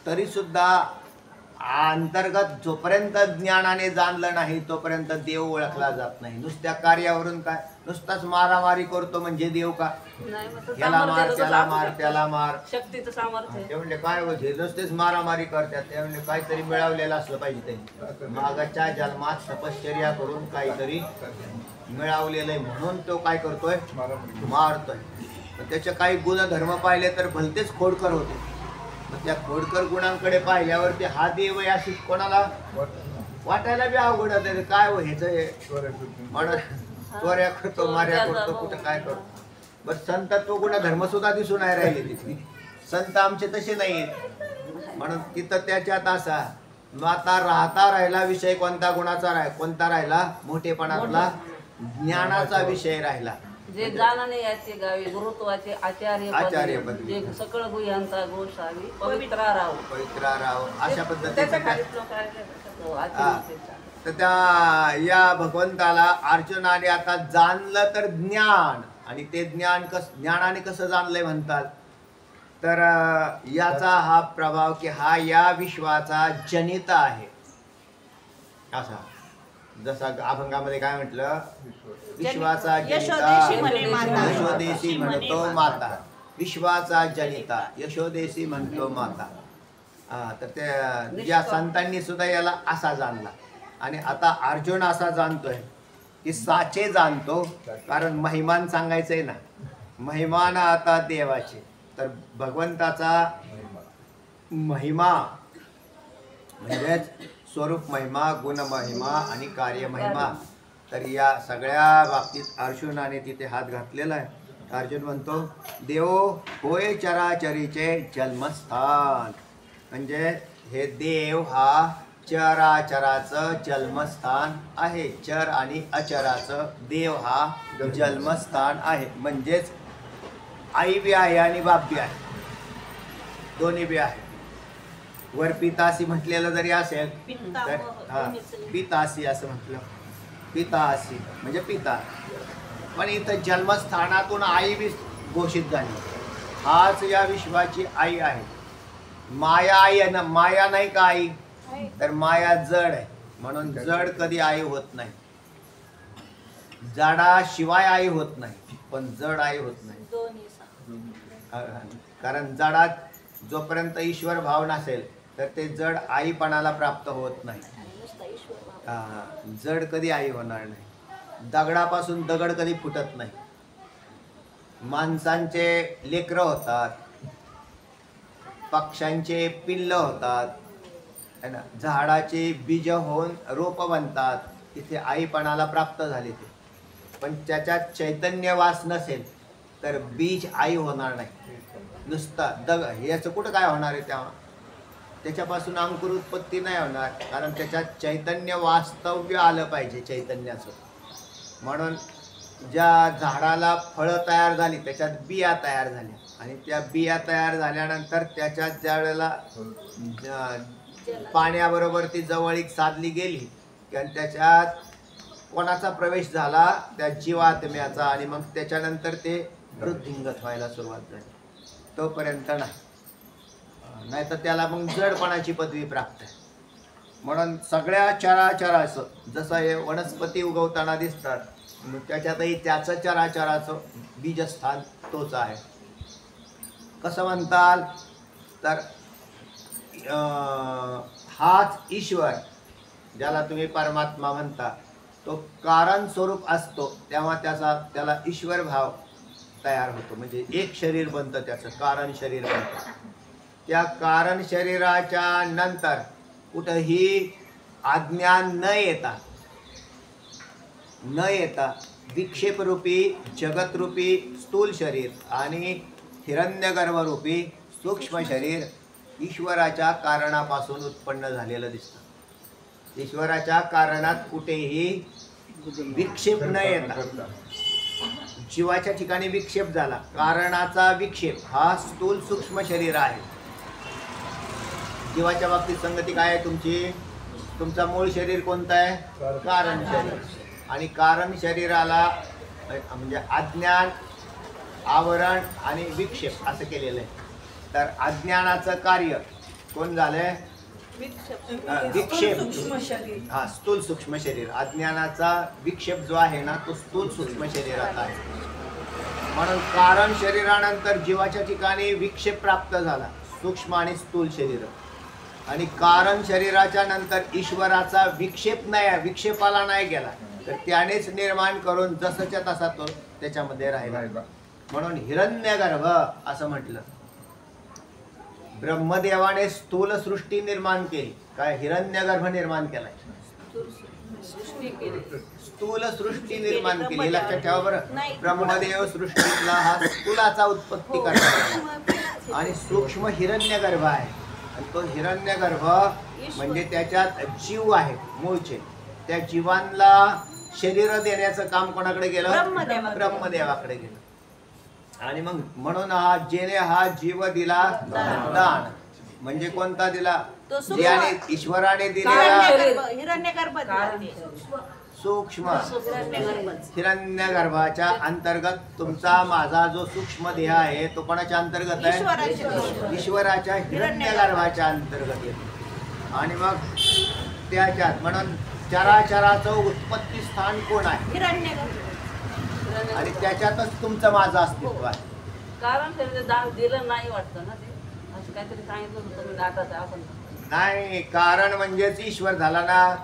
तरी सुद्धा अंतर्गत जोपर्यंत ज्ञानाने जाणलं नाही तोपर्यंत देव ओळखला जात नाही. नुसत्या कार्यावरून काय, नुसताच मारामारी करतो म्हणजे देव का? नाही, मग तो याला मार सामर्थ्याचं त्याला सामर्थ्य. मार त्याला मार, शक्तीचं सामर्थ्य आहे. ते म्हणजे काय होते, नुसतेच मारामारी करतात. ते म्हणजे काहीतरी मिळवलेलं असलं पाहिजे त्यांनी, मागाच्या जन्मात तपश्चर्या करून काहीतरी मिळवलेलं आहे म्हणून तो काय करतोय, मारतोय. पण त्याचे काही गुणधर्म पाहिले तर भलतेच खोडकर होते. मग त्या खोडकर गुणांकडे पाहिल्यावरती हा देव आहे अशी कोणाला वाटायला बी अवघड होतं. काय हो ह्याच म्हणून चोऱ्या करतो, माऱ्या करतो, कुठं काय करतो. बस संत तो गुणधर्म सुद्धा दिसून नाही राहिले तिथे. संत आमचे तसे नाही आहेत म्हणून तिथं त्याच्यात असा आता राहता राहिला विषय कोणता गुणाचा कोणता राहिला, मोठेपणातला ज्ञानाचा विषय राहिला. जे जाणाने याचे गावी गुरुत्वाचे आचार्य आचार्यपदी. जे सकळ गुह्यांचा गोसावी पवित्रा राव पवित्रा राव अशा पद्धतीने त्याच्या काय. खाली श्लोक आहे तो हा. आचार्याचा. तर त्या या भगवंताला अर्जुनाने आता जाणलं तर ज्ञान, आणि ते ज्ञानाने कसं जाणलंय म्हणतात तर याचा हा प्रभाव की हा या विश्वाचा जनिता आहे. असा जसा अभंगामध्ये काय म्हटलं, विश्वाचा यशोदेशी म्हणे जनिता माता. यशोदेशी म्हणतो माता, विश्वाचा जनिता यशोदेशी म्हणतो माता. तर त्या या संतांनी सुद्धा याला असा जाणला. आणि आता अर्जुन असा जाणतोय की साचे जाणतो, कारण महिमान सांगायचंय ना, महिमान आता देवाचे. तर भगवंताचा महिमा म्हणजेच स्वरूप महिमा, गुण महिमा आणि कार्य महिमा. तर या सगळ्या बाबतीत अर्जुनाने तिथे हात घातलेला आहे. अर्जुन म्हणतो देव होय चराचरीचे जन्मस्थान, म्हणजे हे देव हा चराचराचं जन्मस्थान आहे. चर आणि अचराचं देव हा जन्मस्थान आहे. म्हणजेच आई बी आहे आणि बाप बी आहे, दोन्ही बी आहे. वर पितासी म्हटलेलं जरी असेल तर पितासी असं म्हटलं, पितासी म्हणजे पिता. पण इथं जन्मस्थानातून आई बी घोषित झाली. हाच या विश्वाची आई आहे. माया आई आहे ना, माया नाही का आई, तर माया जड आहे म्हणून जड कधी आई होत नाही. जडाशिवाय आई होत नाही, पण जड आई होत नाही. कारण जडात जोपर्यंत ईश्वर भाव नसेल तर ते जड आईपणाला प्राप्त होत नाही. जड कधी आई होणार नाही. दगडापासून दगड कधी फुटत नाही. माणसांचे लेकरं होतात, पक्ष्यांचे पिल्ल होतात है ना, झाडाचे बीज होऊन रोप बनतात, तिथे आईपणाला प्राप्त झाले ते. पण त्याच्यात चैतन्य वास नसेल तर बीज आई होणार नाही. नुसता याचं कुठं काय होणार आहे, तेव्हा त्याच्यापासून अंकुर उत्पत्ती नाही होणार, कारण त्याच्यात चैतन्य वास्तव्य आलं पाहिजे चैतन्याचं. म्हणून ज्या झाडाला फळं तयार झाली त्याच्यात बिया तयार झाल्या, आणि त्या बिया तयार झाल्यानंतर त्याच्यात ज्या वेळेला पाण्याबरोबर ती जवळीक साधली गेली आणि त्याच्यात कोणाचा प्रवेश झाला, त्या जीवात्म्याचा, आणि मग त्याच्यानंतर ते वृद्धिंगत व्हायला सुरुवात झाली. तोपर्यंत नाही तर त्याला मग जडपणाची पदवी प्राप्त आहे. म्हणून सगळ्या चराचराचं, जसं हे वनस्पती उगवताना दिसतात, मग त्याच्यातही त्याचं चराचराचं बीजस्थान तोच आहे. कसं म्हणताल तर हाच ईश्वर, ज्याला तुम्ही परमात्मा म्हणता, तो कारण स्वरूप असतो, तेव्हा त्याला ईश्वर भाव तयार होतो. म्हणजे एक शरीर बनतं, त्याचं कारण शरीर बनतं. त्या कारण शरीराच्या नंतर कुठंही अज्ञान न येता विक्षेपरूपी जगतरूपी स्थूल शरीर आणि हिरण्यगर्भरूपी सूक्ष्म शरीर ईश्वराच्या कारणापासून उत्पन्न झालेलं दिसतं. ईश्वराच्या कारणात कुठेही विक्षेप न येता जीवाच्या ठिकाणी विक्षेप झाला. कारणाचा विक्षेप हा स्थूल सूक्ष्म शरीर आहे. जीवाच्या बाबतीत संगती काय आहे तुमची? तुमचा मूळ शरीर कोणतं आहे? कारण शरीर. आणि कारण शरीराला म्हणजे अज्ञान, आवरण आणि विक्षेप असं केलेलं आहे. तर अज्ञानाचं कार्य कोण झालंय? विक्षेप. हा, स्थूल सूक्ष्म शरीर. अज्ञानाचा विक्षेप जो आहे ना, तो स्थूल सूक्ष्म शरीरात आहे. म्हणून कारण शरीरानंतर जीवाच्या ठिकाणी विक्षेप प्राप्त झाला, सूक्ष्म आणि स्थूल शरीर. आणि कारण शरीराच्या नंतर ईश्वराचा विक्षेपाला नाही गेला, तर त्यानेच निर्माण करून जसंच्या तसा तो त्याच्यामध्ये राहिला. म्हणून हिरण्यगर्भ असं म्हटलं. ब्रह्मदेवाने स्थूल सृष्टी निर्माण केली. काय? हिरण्यगर्भ निर्माण केलाय. स्थूल सृष्टी निर्माण केली. लक्षात ठेवा बरं. ब्रह्मदेव सृष्टीतला हा स्थूलाचा उत्पत्ती करणार आणि सूक्ष्म हिरण्यगर्भ आहे. आणि तो हिरण्यगर्भ म्हणजे त्याच्यात जीव आहे मूळचे. त्या जीवांना शरीर देण्याचं काम कोणाकडे गेलं? ब्रह्मदेवाकडे गेलं. आणि मग म्हणून जेने हा जीव दिला दान. म्हणजे कोणता दिला? ज्याने ईश्वराने दिलेला सूक्ष्म हिरण्यगर्भाच्या अंतर्गत तुमचा माझा जो सूक्ष्म देह आहे तो कोणाच्या अंतर्गत आहे? ईश्वराच्या हिरण्यगर्भाच्या अंतर्गत येतो. आणि मग त्याच्यात म्हणून चराचराचं उत्पत्ती स्थान कोण आहे? आणि त्याच्यातच तुमचं माझं अस्तित्व आहे. कारण शरीर दान दिलं नाही वाटतं ना, ते असं काहीतरी सांगितलं होतं तुम्ही नाटात. आपण नाही, कारण म्हणजेच ईश्वर झाला ना.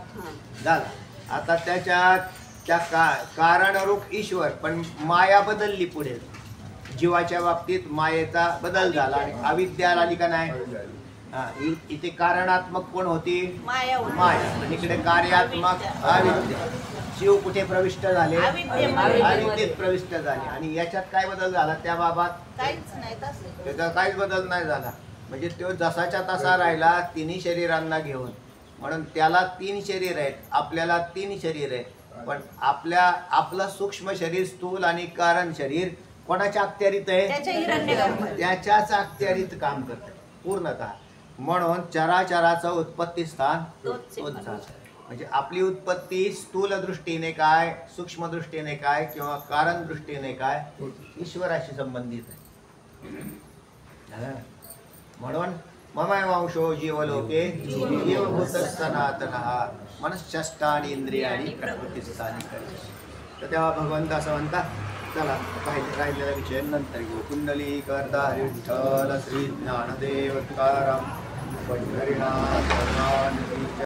झाला. आता त्याच्यात त्या कारणरूप ईश्वर, पण माया बदलली पुढे. जीवाच्या बाबतीत मायेचा बदल झाला आणि अविद्या आली का नाही? इथे कारणात्मक कोण होती? माया. आणि इकडे कार्यात्मक अविद्या. जीव कुठे प्रविष्ट झाले? अविद्येत प्रविष्ट झाले. आणि याच्यात काय बदल झाला? त्या बाबत त्याचा काहीच बदल नाही झाला. म्हणजे तो जसाच्या तसा राहिला तिन्ही शरीरांना घेऊन. म्हणून त्याला 3 शरीर आहेत, आपल्याला 3 शरीर आहेत. पण आपलं सूक्ष्म शरीर स्थूल आणि कारण शरीर कोणाच्या अखत्यारीत आहे? त्याच्याच अखत्यारीत काम करतं पूर्णतः. म्हणून चराचराचं उत्पत्ती स्थान तोच झालं. म्हणजे आपली उत्पत्ती स्थूल दृष्टीने काय, सूक्ष्म दृष्टीने काय, किंवा कारण दृष्टीने काय, ईश्वराशी संबंधित आहे. म्हणून ममैवांशो जीवलोके जीवभूत सनातनः मनश्चष्टानि इंद्रियाणि प्रकृतिस्थानी करे. तर तेव्हा भगवंत असं म्हणतात, चला राहिलेला विषय नंतर घेऊ. कुंडली करता विठ्ठल श्री ज्ञानदेव तुकाराम पंढरीनाथ भगवान